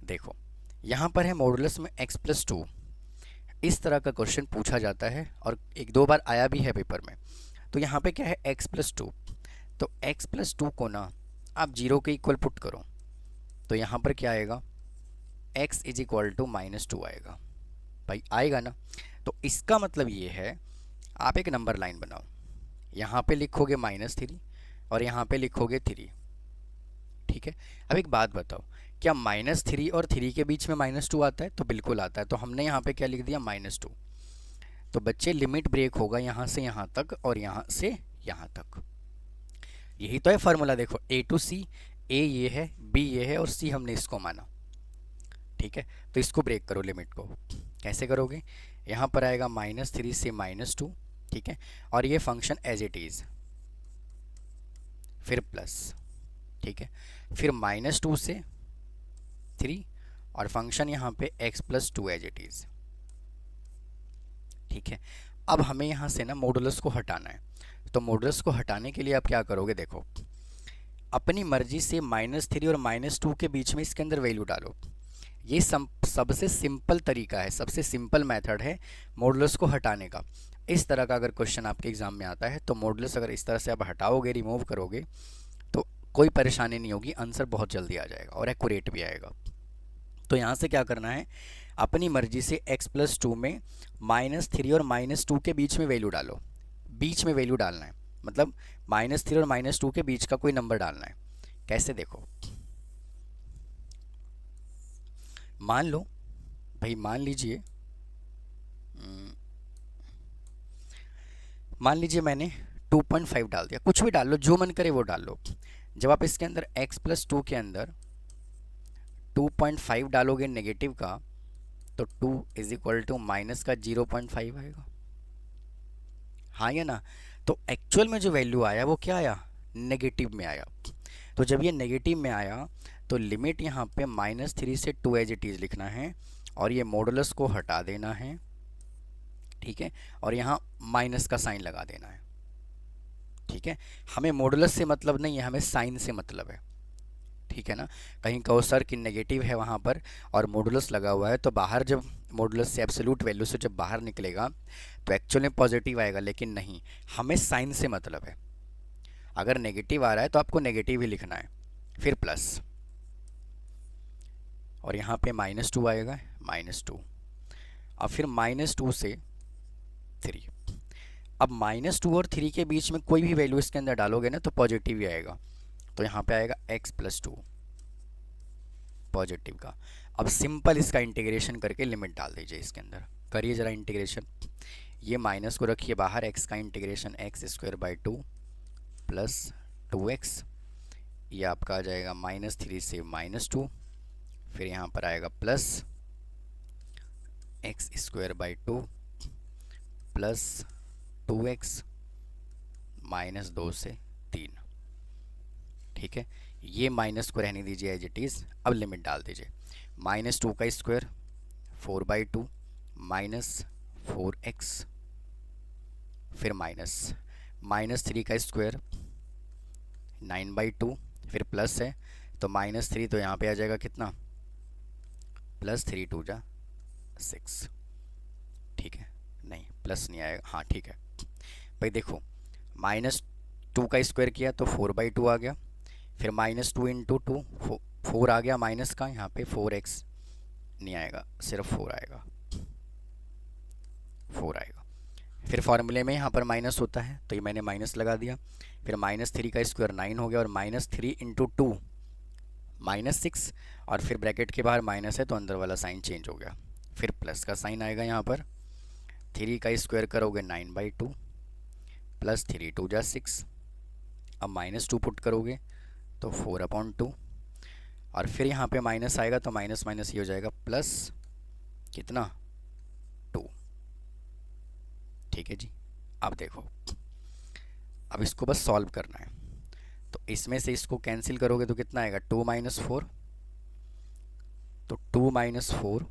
देखो, यहाँ पर है मॉडुलस में x प्लस 2, इस तरह का क्वेश्चन पूछा जाता है और एक दो बार आया भी है पेपर में। तो यहाँ पे क्या है, x प्लस 2, तो x प्लस 2 को ना आप 0 के इक्वल पुट करो तो यहाँ पर क्या आएगा, x इज इक्वल टू -2 आएगा। भाई आएगा ना, तो इसका मतलब ये है आप एक नंबर लाइन बनाओ, यहाँ पे लिखोगे -3 और यहाँ पे लिखोगे 3। ठीक है, अब एक बात बताओ, क्या -3 और 3 के बीच में -2 आता है? तो बिल्कुल आता है, तो हमने यहाँ पे क्या लिख दिया, -2। तो बच्चे लिमिट ब्रेक होगा यहाँ से यहाँ तक और यहाँ से यहाँ तक। यही तो है फार्मूला। देखो, ए टू सी, ए ये है, बी ये है और सी हमने इसको माना। ठीक है, तो इसको ब्रेक करो लिमिट को। कैसे करोगे, यहाँ पर आएगा -3 से -2। ठीक है, और ये फंक्शन एज इट इज़, फिर प्लस। ठीक है, फिर -2 से 3 और फंक्शन यहाँ पे x plus 2 as it is. ठीक है। अब हमें यहाँ से ना मॉडुलस को हटाना है, तो मॉडुलस को हटाने के लिए आप क्या करोगे, देखो अपनी मर्जी से -3 और -2 के बीच में इसके अंदर वैल्यू डालो। ये सबसे सिंपल तरीका है, सबसे सिंपल मेथड है मॉडुलस को हटाने का। इस तरह का अगर क्वेश्चन आपके एग्जाम में आता है तो मॉडुलस अगर इस तरह से आप हटाओगे, रिमूव करोगे, तो कोई परेशानी नहीं होगी, आंसर बहुत जल्दी आ जाएगा और एक्यूरेट भी आएगा। तो यहाँ से क्या करना है, अपनी मर्जी से x+2 में -3 और -2 के बीच में वैल्यू डालो। बीच में वैल्यू डालना है, मतलब -3 और -2 के बीच का कोई नंबर डालना है। कैसे, देखो मान लो भाई, मान लीजिए मैंने 2.5 डाल दिया, कुछ भी डाल लो, जो मन करे वो डाल लो। जब आप इसके अंदर x+2 के अंदर 2.5 डालोगे नेगेटिव का, तो 2 = माइनस का 0.5 आएगा, हाँ या ना। तो एक्चुअल में जो वैल्यू आया वो क्या आया, नेगेटिव में आया। तो जब ये नेगेटिव में आया तो लिमिट यहाँ पे -3 से 2 एज इट इज़ लिखना है और ये मॉडुलस को हटा देना है, ठीक है, और यहाँ माइनस का साइन लगा देना है, ठीक है। हमें मॉडुलस से मतलब नहीं है, हमें साइन से मतलब है, ठीक है ना। कहीं कहो सर कि नेगेटिव है वहाँ पर और मॉडुलस लगा हुआ है, तो बाहर जब मॉडुलस से एब्सोल्यूट वैल्यू से जब बाहर निकलेगा तो एक्चुअल में पॉजिटिव आएगा, लेकिन नहीं, हमें साइन से मतलब है। अगर नेगेटिव आ रहा है तो आपको नेगेटिव ही लिखना है, फिर प्लस, और यहाँ पे -2 आएगा, -2, अब फिर -2 से 3। अब -2 और 3 के बीच में कोई भी वैल्यू इसके अंदर डालोगे ना तो पॉजिटिव ही आएगा, तो यहाँ पे आएगा x+2 पॉजिटिव का। अब सिंपल इसका इंटीग्रेशन करके लिमिट डाल दीजिए इसके अंदर, करिए ज़रा इंटीग्रेशन। ये माइनस को रखिए बाहर, x का इंटीग्रेशन x² / 2 + 2x, ये आपका आ जाएगा -3 से -2, फिर यहाँ पर आएगा प्लस x² / 2 + 2x -2 से 3, ठीक है। ये माइनस को रहने दीजिए एज इट इज़। अब लिमिट डाल दीजिए, -2 का स्क्वायर 4/2 -4x, फिर -3 का स्क्वायर 9/2, फिर प्लस है तो -3, तो यहाँ पे आ जाएगा कितना, +3 × 2 = 6, ठीक है। नहीं, प्लस नहीं आएगा, हाँ ठीक है भाई। देखो -2 का स्क्वायर किया तो 4/2 आ गया, फिर -2 × 2 4 आ गया, माइनस का यहाँ पे 4x नहीं आएगा, सिर्फ 4 आएगा, 4 आएगा। फिर फॉर्मूले में यहाँ पर माइनस होता है तो ये मैंने माइनस लगा दिया, फिर -3 का स्क्वायर 9 हो गया, और -3 × 2 -6, और फिर ब्रैकेट के बाहर माइनस है तो अंदर वाला साइन चेंज हो गया, फिर प्लस का साइन आएगा यहाँ पर। 3 का स्क्वायर करोगे 9/2 + 3 × 2 = 6, अब -2 पुट करोगे तो 4/2, और फिर यहाँ पे माइनस आएगा तो माइनस माइनस ये हो जाएगा प्लस कितना 2, ठीक है जी। अब देखो, अब इसको बस सॉल्व करना है, तो इसमें से इसको कैंसिल करोगे तो कितना आएगा, 2 - 4, तो 2 - 4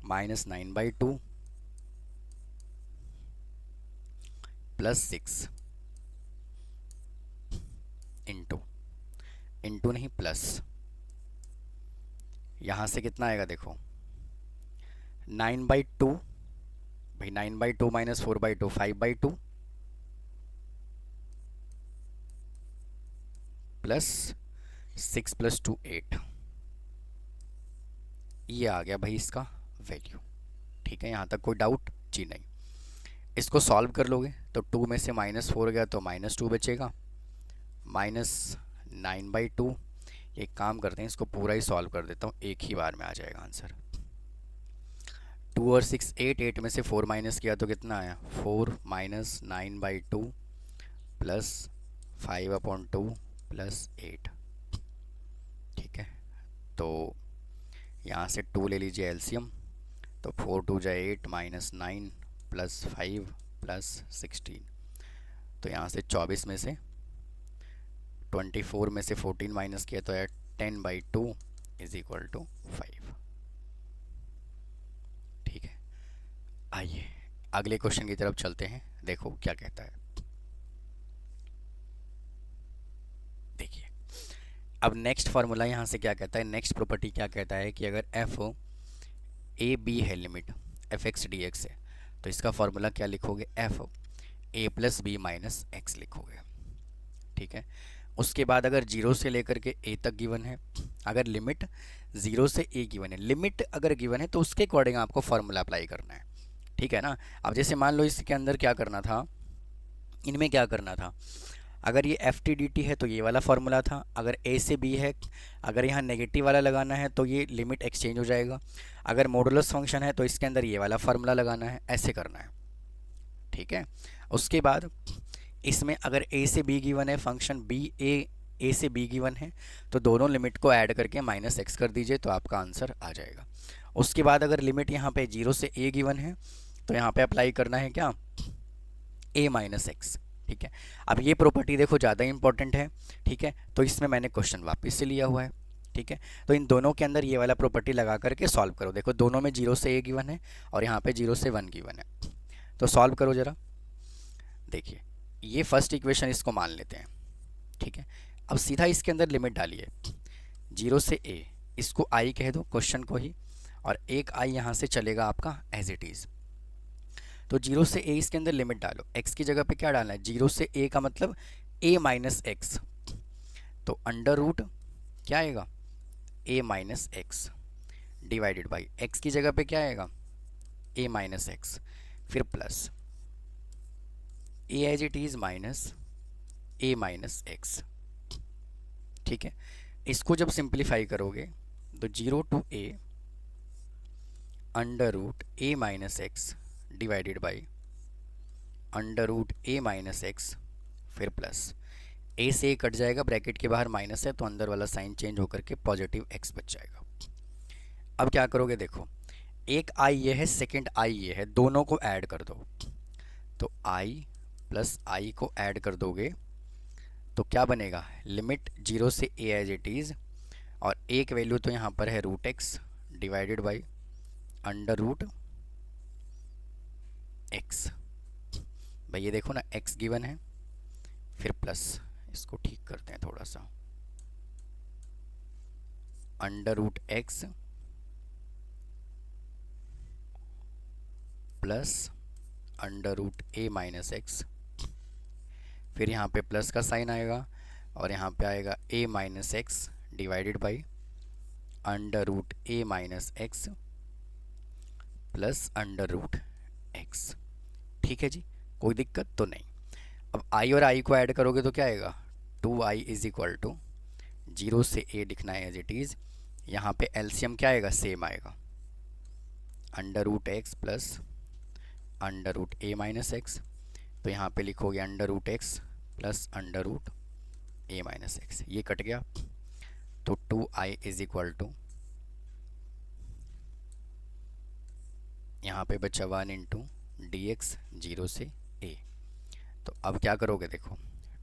-9/2 +6 इंटू नहीं प्लस, यहाँ से कितना आएगा देखो, 9/2 भाई, 9/2 - 4/2 5/2 + 6 + 2 8, ये आ गया भाई इसका वैल्यू, ठीक है। यहाँ तक कोई डाउट जी नहीं। इसको सॉल्व कर लोगे तो 2 में से -4 गया तो -2 बचेगा, -9/2। एक काम करते हैं, इसको पूरा ही सॉल्व कर देता हूँ, एक ही बार में आ जाएगा आंसर। 2 और 6 8, 8 में से 4 माइनस किया तो कितना आया, 4 - 9/2 + 5/2 + 8, ठीक है। तो यहाँ से 2 ले लीजिए एलसीएम, तो 4 × 2 = 8 -9 + 5 + 16, तो यहाँ से 24 में से 24 में से 14 माइनस किया तो 10/2 = 5, आइए अगले क्वेश्चन की तरफ चलते हैं, देखो क्या कहता है। देखिए अब नेक्स्ट फार्मूला यहाँ से क्या कहता है, नेक्स्ट प्रॉपर्टी क्या कहता है कि अगर एफ ए बी है, limit F X D X है, तो इसका फार्मूला क्या लिखोगे, एफ ए प्लस बी माइनस एक्स लिखोगे। ठीक है, उसके बाद अगर जीरो से लेकर के ए तक गिवन है, अगर लिमिट जीरो से ए गिवन है, लिमिट अगर गिवन है तो उसके अकॉर्डिंग आपको फार्मूला अप्लाई करना है। ठीक है ना। अब जैसे मान लो इसके अंदर क्या करना था, इनमें क्या करना था, अगर ये एफ टी डी टी है तो ये वाला फार्मूला था, अगर ए से बी है, अगर यहाँ नेगेटिव वाला लगाना है तो ये लिमिट एक्सचेंज हो जाएगा, अगर मॉडुलस फंक्शन है तो इसके अंदर ये वाला फार्मूला लगाना है, ऐसे करना है। ठीक है, उसके बाद इसमें अगर ए से बी गिवन है, फंक्शन बी ए से बी गिवन है, तो दोनों लिमिट को ऐड करके माइनस एक्स कर दीजिए तो आपका आंसर आ जाएगा। उसके बाद अगर लिमिट यहाँ पे जीरो से ए गिवन है तो यहाँ पे अप्लाई करना है क्या, ए माइनस एक्स। ठीक है, अब ये प्रॉपर्टी देखो ज़्यादा इंपॉर्टेंट है। ठीक है, तो इसमें मैंने क्वेश्चन वापस से लिया हुआ है। ठीक है, तो इन दोनों के अंदर ये वाला प्रॉपर्टी लगा करके सॉल्व करो। देखो दोनों में जीरो से ए गिवन है और यहाँ पे जीरो से वन गिवन है, तो सॉल्व करो ज़रा। देखिए ये फर्स्ट इक्वेशन इसको मान लेते हैं। ठीक है, अब सीधा इसके अंदर लिमिट डालिए, जीरो से ए, इसको आई कह दो क्वेश्चन को ही, और एक आई यहाँ से चलेगा आपका एज इट इज़। तो जीरो से ए इसके अंदर लिमिट डालो, एक्स की जगह पे क्या डालना है, जीरो से ए का मतलब ए माइनस एक्स, तो अंडर रूट क्या आएगा, a minus x divided by x की जगह पे क्या आएगा, ए माइनस एक्स, फिर plus a as it is minus a minus x. ठीक है, इसको जब सिंप्लीफाई करोगे तो zero to a under root a minus x divided by under root a minus x, फिर प्लस ए से ए कट जाएगा, ब्रैकेट के बाहर माइनस है तो अंदर वाला साइन चेंज होकर के पॉजिटिव एक्स बच जाएगा। अब क्या करोगे, देखो एक आई ये है, सेकंड आई ये है, दोनों को ऐड कर दो, तो आई प्लस आई को ऐड कर दोगे तो क्या बनेगा, लिमिट जीरो से ए एज इट इज़, और एक वैल्यू तो यहाँ पर है root x divided by under root x. भाई ये देखो ना एक्स गिवन है, फिर प्लस इसको ठीक करते हैं थोड़ा सा, under root x plus under root a minus x, फिर यहाँ पे प्लस का साइन आएगा और यहाँ पे आएगा a minus x divided by under root a minus x plus under root x. ठीक है जी, कोई दिक्कत तो नहीं। अब आई और आई को ऐड करोगे तो क्या आएगा, two I is equal to, zero से ए लिखना है एज इट इज़, यहाँ पे एलसीएम क्या आएगा, सेम आएगा, under root x plus under root a minus x, तो यहाँ पे लिखोगे under root x plus under root a minus x, ये कट गया, तो two I is equal to, यहाँ पे बचा one into D x zero से ए। तो अब क्या करोगे, देखो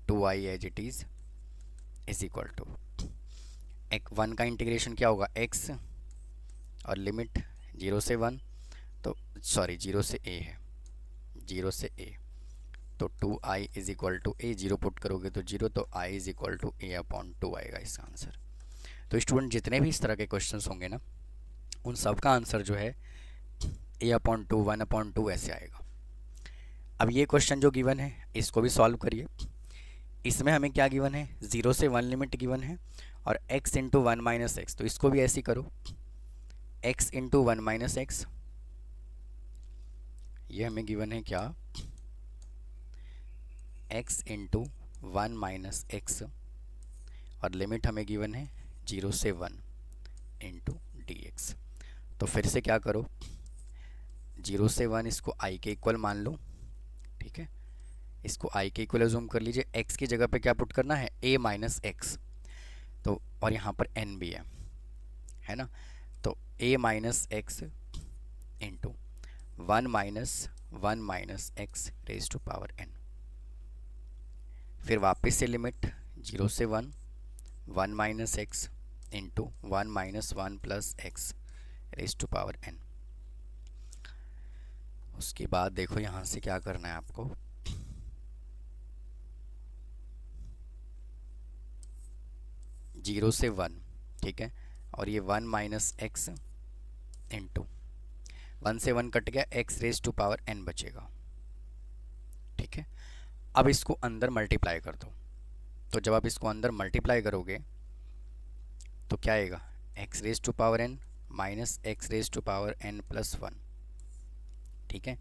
two I as it is equal to एक वन का इंटीग्रेशन क्या होगा, एक्स और लिमिट जीरो से वन, तो सॉरी जीरो से ए है, जीरो से ए, तो two I is equal to a, zero put करोगे तो जीरो, तो I is equal to a upon two आएगा इसका आंसर। तो स्टूडेंट जितने भी इस तरह के क्वेश्चंस होंगे ना, उन सब का आंसर जो है a upon two, one upon two ऐसे आएगा। अब ये क्वेश्चन जो गिवन है इसको भी सॉल्व करिए। इसमें हमें क्या गिवन है, ज़ीरो से वन लिमिट गिवन है और x into one minus x, तो इसको भी ऐसे ही करो, x into one minus x, ये हमें गिवन है क्या, x into one minus x, और लिमिट हमें गिवन है जीरो से वन इंटू डी एक्स। तो फिर से क्या करो, जीरो से वन इसको i के इक्वल मान लो। ठीक है, इसको i के इक्वल जूम कर लीजिए, x की जगह पे क्या पुट करना है, a माइनस एक्स, तो और यहाँ पर n भी है ना, तो a minus x into one minus x raise to power n, फिर वापस से लिमिट जीरो से one, one minus x into one minus one plus x raise to power n। उसके बाद देखो यहाँ से क्या करना है आपको, जीरो से वन, ठीक है, और ये one minus x into, one से वन कट गया, x raise to power N बचेगा, ठीक है। अब इसको अंदर मल्टीप्लाई कर दो, तो जब आप इसको अंदर मल्टीप्लाई करोगे तो क्या आएगा, x raise to power N minus x raise to power N plus one, ठीक है,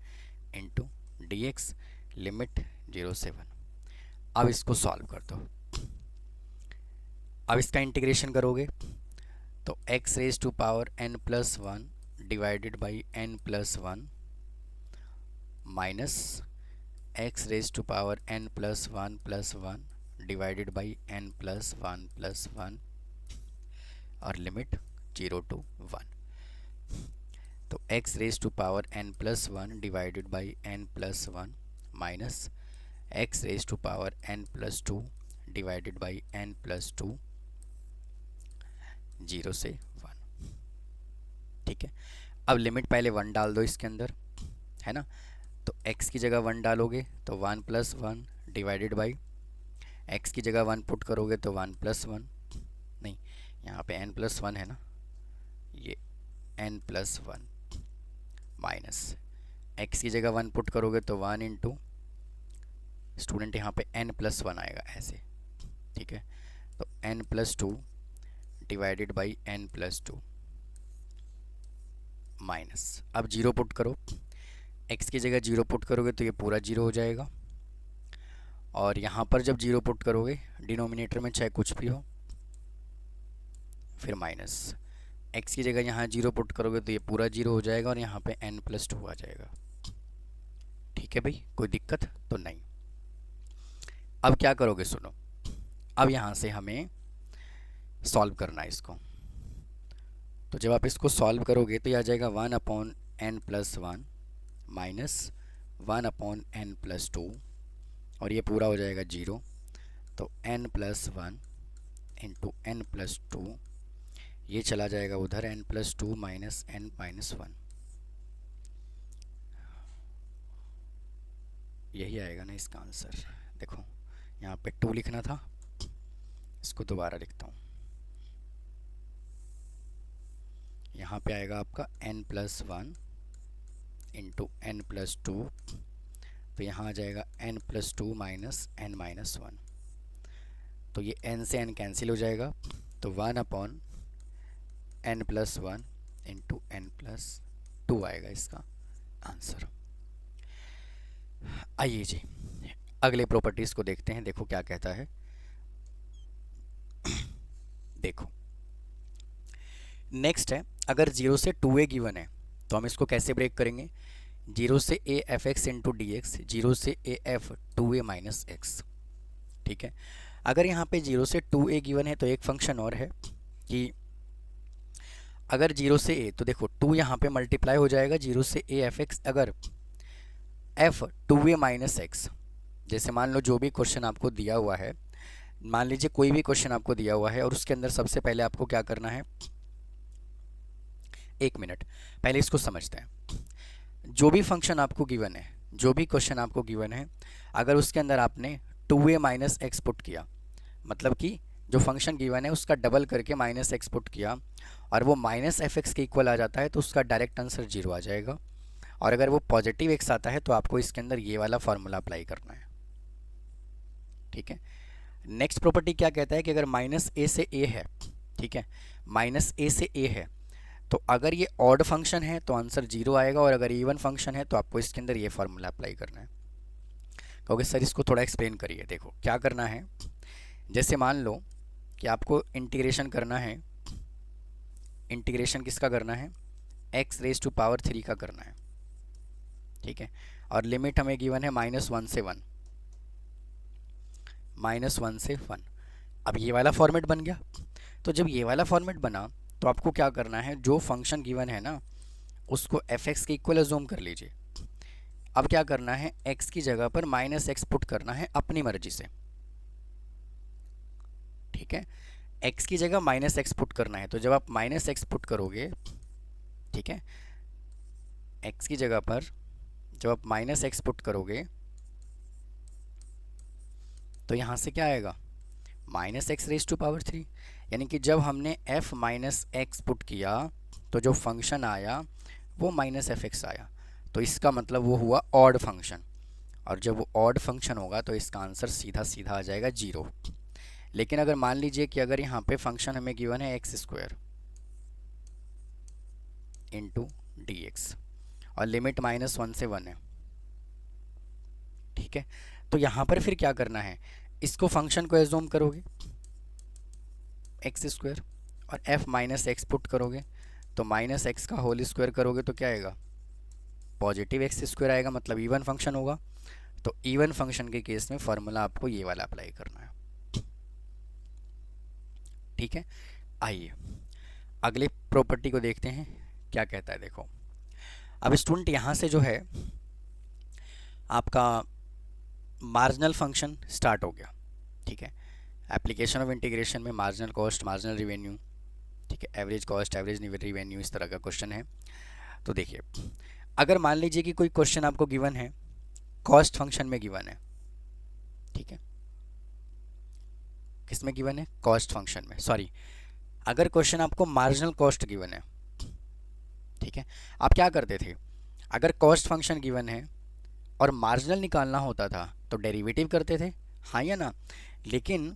into D X limit zero से वन। अब इसको सॉल्व कर दो। अब इसका इंटीग्रेशन करोगे तो x raise to power N plus one divided by N plus one minus x raise to power N plus one divided by N plus one और लिमिट जीरो टू वन। तो x raise to power N plus one divided by N plus one minus x raise to power N plus two divided by N plus two zero से one, ठीक है। अब limit पहले one डाल दो इसके अंदर, है ना, तो x की जगह वन डालोगे तो one plus one divided by, x की जगह वन पुट करोगे तो वन प्लस वन, नहीं यहाँ पे n प्लस वन है ना, ये n plus one minus x की जगह वन पुट करोगे तो वन इंटू, स्टूडेंट यहाँ पे n प्लस वन आएगा ऐसे, ठीक है, तो n plus two divided by n plus two minus, अब जीरो पुट करो, x की जगह जीरो पुट करोगे तो ये पूरा जीरो हो जाएगा, और यहाँ पर जब जीरो पुट करोगे डिनोमिनेटर में चाहे कुछ भी हो, फिर माइनस x की जगह यहाँ जीरो पुट करोगे तो ये पूरा जीरो हो जाएगा, और यहाँ पे n प्लस टू आ जाएगा, ठीक है भाई, कोई दिक्कत तो नहीं। अब क्या करोगे सुनो, अब यहाँ से हमें सॉल्व करना है इसको, तो जब आप इसको सॉल्व करोगे तो ये आ जाएगा one upon N plus one minus one upon N plus two, और ये पूरा हो जाएगा जीरो, तो n plus one into N plus two, ये चला जाएगा उधर, n plus two minus N minus one, यही आएगा ना इसका आंसर। देखो यहाँ पे टू लिखना था, इसको दोबारा लिखता हूँ, यहाँ पे आएगा आपका n plus one into N plus two, तो यहाँ आ जाएगा n plus two minus N minus one, तो ये n से n कैंसिल हो जाएगा, तो one upon N plus one into N plus two आएगा इसका आंसर। आइए जी अगले प्रॉपर्टीज़ को देखते हैं, देखो क्या कहता है। देखो नेक्स्ट है, अगर 0 से 2a गिवन है तो हम इसको कैसे ब्रेक करेंगे, 0 से a F x into D x, 0 से a F 2a minus x, ठीक है। अगर यहाँ पे 0 से 2a गिवन है तो एक फंक्शन और है कि अगर 0 से a, तो देखो 2 यहाँ पे मल्टीप्लाई हो जाएगा 0 से a एफ एक्स, अगर f 2a माइनस एक्स, जैसे मान लो जो भी क्वेश्चन आपको दिया हुआ है, मान लीजिए कोई भी क्वेश्चन आपको दिया हुआ है और उसके अंदर सबसे पहले आपको क्या करना है, एक मिनट पहले इसको समझते हैं। जो भी फंक्शन आपको गिवन है, जो भी क्वेश्चन आपको गिवन है, अगर उसके अंदर आपने 2a माइनस एक्स पुट किया, मतलब कि जो फंक्शन गिवन है उसका डबल करके माइनस एक्स पुट किया और वो माइनस एफ एक्स के इक्वल आ जाता है, तो उसका डायरेक्ट आंसर जीरो आ जाएगा। और अगर वो पॉजिटिव एक्स आता है तो आपको इसके अंदर ये वाला फार्मूला अप्लाई करना है, ठीक है। नेक्स्ट प्रॉपर्टी क्या कहता है कि अगर माइनस ए से ए है, ठीक है, माइनस ए से ए है, तो अगर ये ऑड फंक्शन है तो आंसर जीरो आएगा, और अगर इवन फंक्शन है तो आपको इसके अंदर ये फार्मूला अप्लाई करना है। कहोगे सर इसको थोड़ा एक्सप्लेन करिए। देखो क्या करना है, जैसे मान लो कि आपको इंटीग्रेशन करना है, इंटीग्रेशन किसका करना है, एक्स रेज टू पावर 3 का करना है, ठीक है, और लिमिट हमें गिवन है -1 से 1, -1 से 1। अब ये वाला फॉर्मेट बन गया, तो जब ये वाला फॉर्मेट बना तो आपको क्या करना है, जो फंक्शन गिवन है ना उसको एफ एक्स के इक्वल अज्यूम कर लीजिए। अब क्या करना है, x की जगह पर -x पुट करना है अपनी मर्जी से, ठीक है, x की जगह -x पुट करना है। तो जब आप -x पुट करोगे, ठीक है, x की जगह पर जब आप माइनस एक्स पुट करोगे तो यहाँ से क्या आएगा, minus x raise to power 3। यानी कि जब हमने f माइनस एक्स पुट किया तो जो फंक्शन आया वो माइनस एफ एक्स आया, तो इसका मतलब वो हुआ ऑड फंक्शन। और जब वो ऑड फंक्शन होगा तो इसका आंसर सीधा सीधा आ जाएगा 0। लेकिन अगर मान लीजिए कि अगर यहाँ पे फंक्शन हमें गिवन है x square into D x और लिमिट -1 से 1 है, ठीक है, तो यहाँ पर फिर क्या करना है, इसको फंक्शन को एज्यूम करोगे एक्स स्क्वायर और f माइनस एक्स पुट करोगे तो माइनस एक्स का होल स्क्वायर करोगे तो क्या आएगा, पॉजिटिव एक्स स्क्वायर आएगा, मतलब इवन फंक्शन होगा। तो इवन फंक्शन के केस में फॉर्मूला आपको ये वाला अप्लाई करना है, ठीक है। आइए अगले प्रॉपर्टी को देखते हैं क्या कहता है। देखो अब स्टूडेंट यहाँ से जो है आपका मार्जिनल फंक्शन स्टार्ट हो गया, ठीक है। एप्लीकेशन ऑफ इंटीग्रेशन में मार्जिनल कॉस्ट, मार्जिनल रिवेन्यू, ठीक है, एवरेज कॉस्ट, एवरेज रिवेन्यू, इस तरह का क्वेश्चन है। तो देखिए अगर मान लीजिए कि कोई क्वेश्चन आपको गिवन है कॉस्ट फंक्शन में गिवन है, ठीक है, किस में गिवन है, कॉस्ट फंक्शन में, सॉरी, अगर क्वेश्चन आपको मार्जिनल कॉस्ट गिवन है, ठीक है, आप क्या करते थे, अगर कॉस्ट फंक्शन गिवन है और मार्जिनल निकालना होता था तो डेरिवेटिव करते थे, हाँ या ना। लेकिन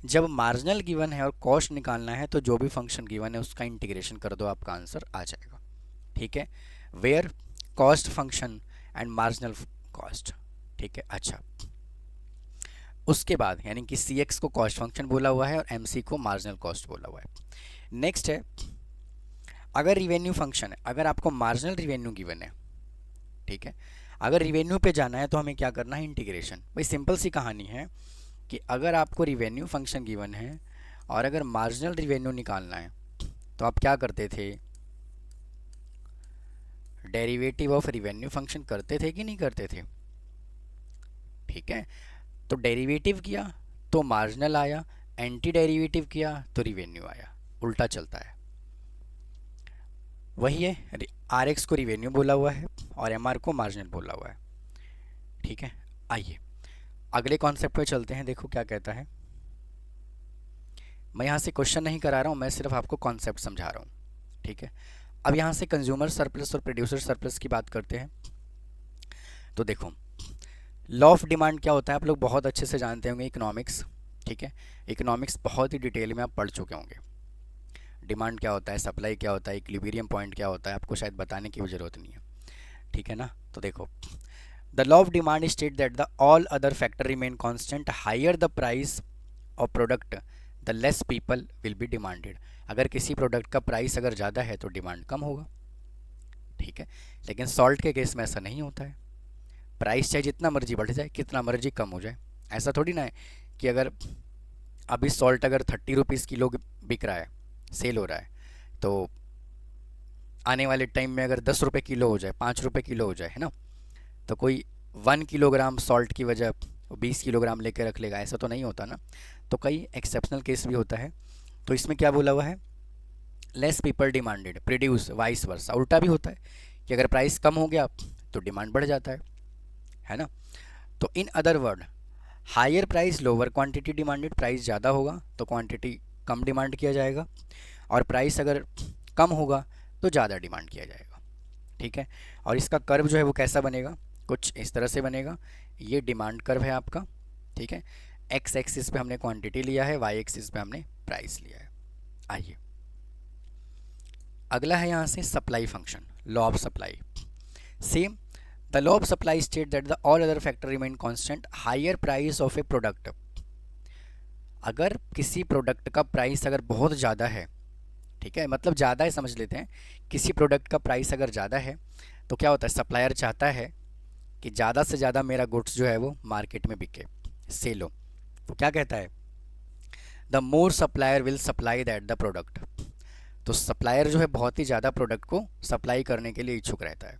जब मार्जिनल गिवन है और कॉस्ट निकालना है तो जो भी फंक्शन गिवन है उसका इंटीग्रेशन कर दो, आपका आंसर आ जाएगा, ठीक है। Where cost function and marginal cost, ठीक है। अच्छा, उसके बाद यानी कि सी एक्स को कॉस्ट फंक्शन बोला हुआ है और एम सी को मार्जिनल कॉस्ट बोला हुआ है। नेक्स्ट है अगर रिवेन्यू फंक्शन है, अगर आपको मार्जिनल रिवेन्यू गिवन है, ठीक है, अगर रिवेन्यू पे जाना है तो हमें क्या करना है, इंटीग्रेशन। भाई सिंपल सी कहानी है कि अगर आपको रिवेन्यू फंक्शन गिवन है और अगर मार्जिनल रिवेन्यू निकालना है तो आप क्या करते थे, डेरिवेटिव ऑफ रिवेन्यू फंक्शन करते थे कि नहीं करते थे, ठीक है। तो डेरिवेटिव किया तो मार्जिनल आया, एंटी डेरिवेटिव किया तो रिवेन्यू आया, उल्टा चलता है। वही है, आर एक्स को रिवेन्यू बोला हुआ है और एम आर को मार्जिनल बोला हुआ है, ठीक है। आइए अगले कॉन्सेप्ट पे चलते हैं। देखो क्या कहता है, मैं यहाँ से क्वेश्चन नहीं करा रहा हूँ, मैं सिर्फ आपको कॉन्सेप्ट समझा रहा हूँ, ठीक है। अब यहाँ से कंज्यूमर सरप्लस और प्रोड्यूसर सरप्लस की बात करते हैं। तो देखो लॉ ऑफ डिमांड क्या होता है, आप लोग बहुत अच्छे से जानते होंगे, इकोनॉमिक्स, ठीक है। इकोनॉमिक्स बहुत ही डिटेल में आप पढ़ चुके होंगे। डिमांड क्या होता है, सप्लाई क्या होता है, इक्विलिब्रियम पॉइंट क्या होता है, आपको शायद बताने की भी ज़रूरत नहीं है, ठीक है ना। तो देखो the law of demand state that the all other factor remain constant, higher the price of product the less people will be demanded. अगर किसी प्रोडक्ट का प्राइस अगर ज़्यादा है तो डिमांड कम होगा, ठीक है। लेकिन सॉल्ट के केस में ऐसा नहीं होता है, प्राइस चाहे जितना मर्जी बढ़ जाए, कितना मर्जी कम हो जाए, ऐसा थोड़ी ना है कि अगर अभी सॉल्ट अगर 30 रुपीज़ किलो बिक रहा है, सेल हो रहा है, तो आने वाले टाइम में अगर 10 रुपये किलो हो जाए, 5 रुपये किलो हो जाए, है ना, तो कोई 1 किलोग्राम सॉल्ट की वजह 20 किलोग्राम लेकर रख लेगा, ऐसा तो नहीं होता ना। तो कई एक्सेप्शनल केस भी होता है। तो इसमें क्या बोला हुआ है, less people demanded produce vice versa, उल्टा भी होता है कि अगर प्राइस कम हो गया तो डिमांड बढ़ जाता है ना। तो in other word higher price lower quantity demanded, price ज़्यादा होगा तो क्वांटिटी कम डिमांड किया जाएगा, और प्राइस अगर कम होगा तो ज़्यादा डिमांड किया जाएगा, ठीक है। और इसका कर्व जो है वो कैसा बनेगा, कुछ इस तरह से बनेगा। ये डिमांड कर्व है आपका, ठीक है। एक्स एक्सिस पे हमने क्वांटिटी लिया है, वाई एक्सिस पे हमने प्राइस लिया है। आइए अगला है यहाँ से supply function, law of supply. Same the law of supply state that the all other factor remain constant, higher price of a product. अगर किसी प्रोडक्ट का प्राइस अगर बहुत ज़्यादा है, ठीक है, मतलब ज़्यादा है समझ लेते हैं, किसी प्रोडक्ट का प्राइस अगर ज़्यादा है तो क्या होता है, सप्लायर चाहता है कि ज़्यादा से ज़्यादा मेरा गुड्स जो है वो मार्केट में बिके, सेल हो। वो क्या कहता है, the more supplier will supply that the product. तो सप्लायर जो है बहुत ही ज़्यादा प्रोडक्ट को सप्लाई करने के लिए इच्छुक रहता है,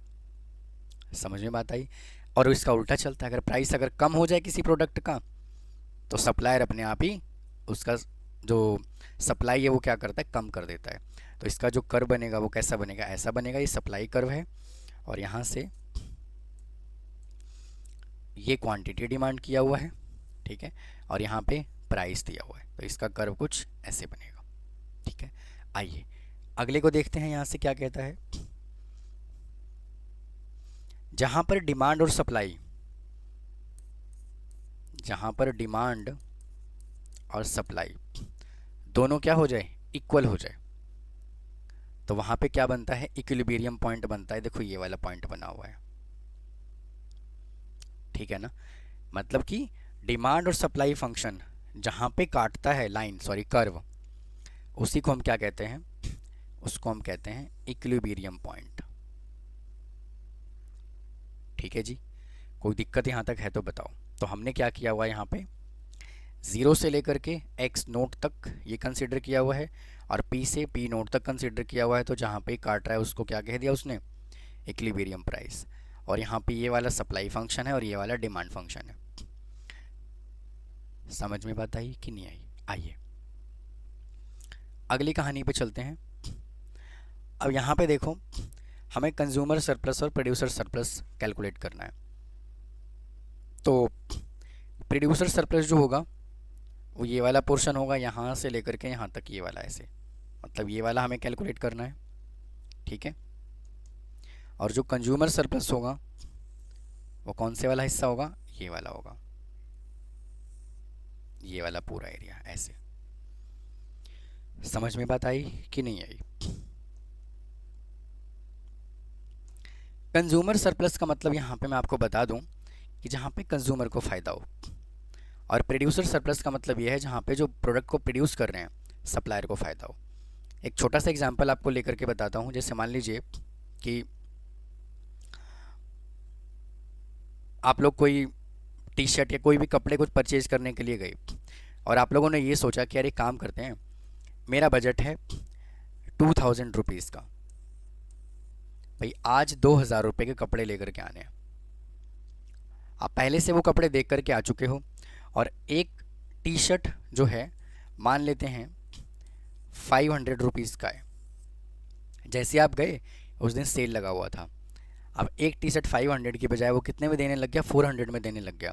समझ में बात आई। और इसका उल्टा चलता है, अगर प्राइस अगर कम हो जाए किसी प्रोडक्ट का तो सप्लायर अपने आप ही उसका जो सप्लाई है वो क्या करता है, कम कर देता है। तो इसका जो कर्व बनेगा वो कैसा बनेगा, ऐसा बनेगा, ये सप्लाई कर्व है। और यहाँ से ये क्वांटिटी डिमांड किया हुआ है, ठीक है, और यहाँ पे प्राइस दिया हुआ है, तो इसका कर्व कुछ ऐसे बनेगा, ठीक है। आइए अगले को देखते हैं, यहाँ से क्या कहता है। जहाँ पर डिमांड और सप्लाई, जहाँ पर डिमांड और सप्लाई दोनों क्या हो जाए, इक्वल हो जाए, तो वहाँ पे क्या बनता है, इक्विलिब्रियम पॉइंट बनता है। देखो ये वाला पॉइंट बना हुआ है, ठीक है ना। मतलब कि डिमांड और सप्लाई फंक्शन जहाँ पे काटता है लाइन, सॉरी कर्व, उसी को हम क्या कहते हैं, उसको हम कहते हैं इक्विलिब्रियम पॉइंट, ठीक है जी। कोई दिक्कत यहाँ तक है तो बताओ। तो हमने क्या किया हुआ है, यहाँ पे 0 से लेकर के x नोट तक ये कंसिडर किया हुआ है, और p से p नोट तक कंसिडर किया हुआ है। तो जहाँ पे काट रहा है उसको क्या कह दिया उसने, इक्विलिब्रियम प्राइस। और यहाँ पे ये वाला सप्लाई फंक्शन है और ये वाला डिमांड फंक्शन है। समझ में बात आई कि नहीं आई? आइए अगली कहानी पे चलते हैं। अब यहाँ पे देखो, हमें कंज्यूमर सरप्लस और प्रोड्यूसर सरप्लस कैलकुलेट करना है। तो प्रोड्यूसर सरप्लस जो होगा वो ये वाला पोर्शन होगा, यहाँ से लेकर के यहाँ तक ये वाला ऐसे, मतलब ये वाला हमें कैलकुलेट करना है, ठीक है। और जो कंज्यूमर सरप्लस होगा वो कौन से वाला हिस्सा होगा, ये वाला होगा, ये वाला पूरा एरिया ऐसे। समझ में बात आई कि नहीं आई? कंज्यूमर सरप्लस का मतलब यहाँ पे मैं आपको बता दूं कि जहाँ पे कंज्यूमर को फ़ायदा हो, और प्रोड्यूसर सरप्लस का मतलब ये है जहाँ पे जो प्रोडक्ट को प्रोड्यूस कर रहे हैं सप्लायर को फ़ायदा हो। एक छोटा सा एग्जांपल आपको लेकर के बताता हूँ। जैसे मान लीजिए कि आप लोग कोई टी शर्ट या कोई भी कपड़े कुछ परचेज करने के लिए गए, और आप लोगों ने ये सोचा कि यार एक काम करते हैं, मेरा बजट है 2000 रुपीज़ का, भाई आज 2000 रुपये के कपड़े लेकर के आने हैं। आप पहले से वो कपड़े देख करके आ चुके हो, और एक टी शर्ट जो है मान लेते हैं 500 रुपीज़ का है। जैसे आप गए उस दिन सेल लगा हुआ था, अब एक टी शर्ट 500 की बजाय वो कितने में देने लग गया, 400 में देने लग गया।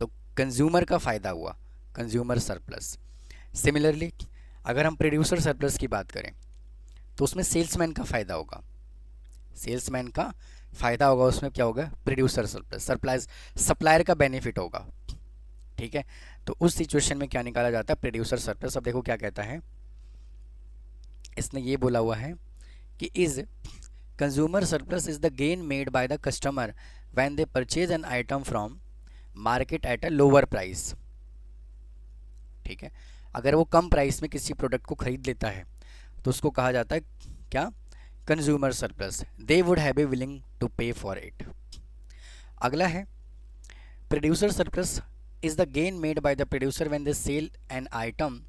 तो कंज्यूमर का फ़ायदा हुआ, कंज्यूमर सरप्लस। सिमिलरली अगर हम प्रोड्यूसर सरप्लस की बात करें तो उसमें सेल्समैन का फ़ायदा होगा, सेल्समैन का फ़ायदा होगा, उसमें क्या होगा, प्रोड्यूसर सरप्लस, सप्लायर का बेनिफिट होगा, ठीक है। तो उस सिचुएशन में क्या निकाला जाता है, प्रोड्यूसर सरप्लस। अब देखो क्या कहता है, इसने ये बोला हुआ है कि is consumer surplus is the gain made by the customer when they purchase an item from market at a lower price, ठीक है। अगर वो कम प्राइस में किसी प्रोडक्ट को खरीद लेता है तो उसको कहा जाता है क्या, consumer surplus. They would have be willing to pay for it. अगला है producer surplus is the gain made by the producer when they sell an item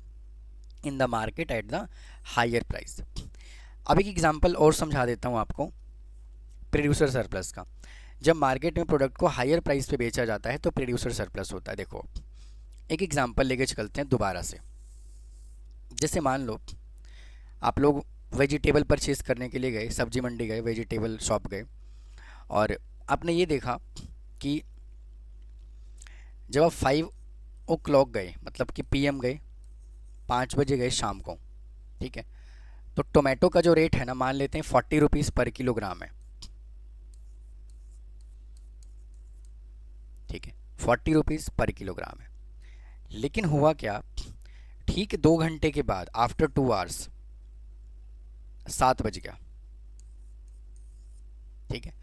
in the market at the higher price. अब एक example और समझा देता हूँ आपको producer surplus का। जब मार्केट में प्रोडक्ट को हायर प्राइस पे बेचा जाता है तो प्रोड्यूसर सरप्लस होता है। देखो एक एग्जांपल लेके चलते हैं दोबारा से। जैसे मान लो आप लोग वेजिटेबल परचेज करने के लिए गए, सब्जी मंडी गए, वेजिटेबल शॉप गए, और आपने ये देखा कि जब आप 5 o'clock गए, मतलब कि PM गए, 5 बजे गए शाम को, ठीक है, तो टोमेटो का जो रेट है ना, मान लेते हैं 40 रुपीज़ पर किलोग्राम है, ठीक है, 40 रुपीज़ पर किलोग्राम है। लेकिन हुआ क्या, ठीक 2 घंटे के बाद, आफ्टर 2 आवर्स, 7 बज गया, ठीक है।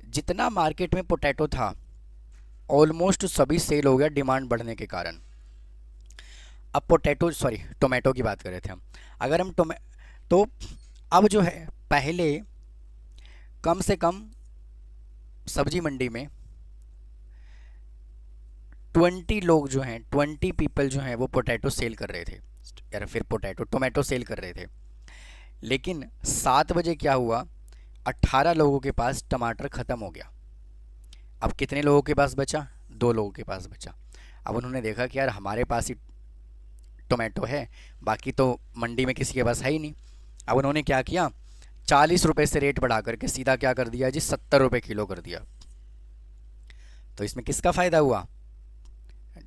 जितना मार्केट में पोटैटो था ऑलमोस्ट सभी सेल हो गया डिमांड बढ़ने के कारण। अब टोमेटो की बात कर रहे थे हम। अगर हम तो अब जो है, पहले कम से कम सब्जी मंडी में 20 लोग जो हैं, 20 पीपल जो हैं वो पोटैटो सेल कर रहे थे, या फिर टोमेटो सेल कर रहे थे। लेकिन 7 बजे क्या हुआ, 18 लोगों के पास टमाटर ख़त्म हो गया। अब कितने लोगों के पास बचा, 2 लोगों के पास बचा। अब उन्होंने देखा कि यार हमारे पास ही टोमेटो है, बाकी तो मंडी में किसी के पास है ही नहीं। अब उन्होंने क्या किया, 40 रुपये से रेट बढ़ा करके सीधा क्या कर दिया जी, 70 रुपये किलो कर दिया। तो इसमें किसका फ़ायदा हुआ?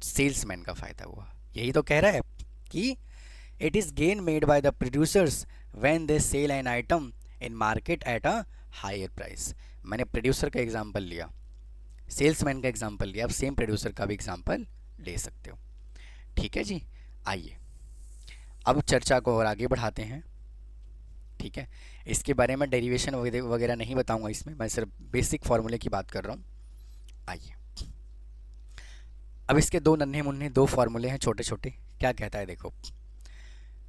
सेल्समैन का फ़ायदा हुआ। यही तो कह रहा है कि it is gain made by the producers when they sell an item in market at a higher price. मैंने प्रोड्यूसर का एग्जांपल लिया, सेल्समैन का एग्जांपल लिया, अब सेम प्रोड्यूसर का भी एग्जांपल ले सकते हो। ठीक है जी, आइए अब चर्चा को और आगे बढ़ाते हैं। ठीक है, इसके बारे में डेरिवेशन वगैरह नहीं बताऊंगा इसमें, मैं सिर्फ बेसिक फार्मूले की बात कर रहा हूँ। आइए अब इसके दो नन्हे मुन्ने दो फार्मूले हैं छोटे छोटे। क्या कहता है देखो,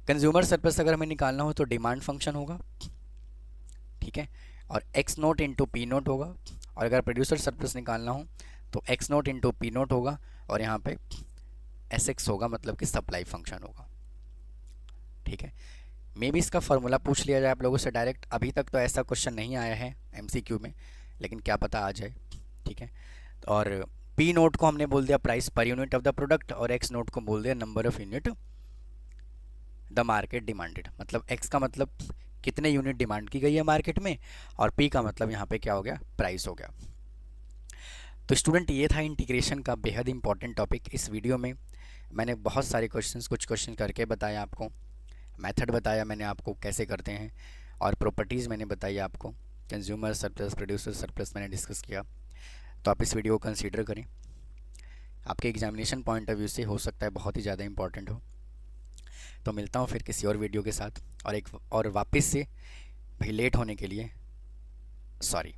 कंज्यूमर सरप्लस अगर हमें निकालना हो तो डिमांड फंक्शन होगा, ठीक है, और x note into P note होगा, और अगर प्रोड्यूसर सरप्लस निकालना हो तो x note into P note होगा, और यहाँ पे एस एक्स होगा, मतलब कि सप्लाई फंक्शन होगा। ठीक है, मे भी इसका फार्मूला पूछ लिया जाए आप लोगों से डायरेक्ट। अभी तक तो ऐसा क्वेश्चन नहीं आया है एमसीक्यू में, लेकिन क्या पता आ जाए। ठीक है, और पी नोट को हमने बोल दिया price per unit of the product, और एक्स नोट को बोल दिया number of unit the market demanded, मतलब एक्स का मतलब कितने यूनिट डिमांड की गई है मार्केट में, और पी का मतलब यहाँ पे क्या हो गया, प्राइस हो गया। तो स्टूडेंट ये था इंटीग्रेशन का बेहद इंपॉर्टेंट टॉपिक। इस वीडियो में मैंने बहुत सारे क्वेश्चंस कुछ क्वेश्चन करके बताया आपको, मेथड बताया मैंने आपको कैसे करते हैं, और प्रॉपर्टीज़ मैंने बताई आपको, कंज्यूमर सरप्लस प्रोड्यूसर सरप्लस मैंने डिस्कस किया। तो आप इस वीडियो को कंसीडर करें, आपके एग्जामिनेशन पॉइंट ऑफ व्यू से हो सकता है बहुत ही ज़्यादा इंपॉर्टेंट हो। तो मिलता हूँ फिर किसी और वीडियो के साथ, और एक और वापस से भाई लेट होने के लिए सॉरी।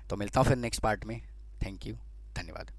तो मिलता हूँ फिर नेक्स्ट पार्ट में। थैंक यू, धन्यवाद।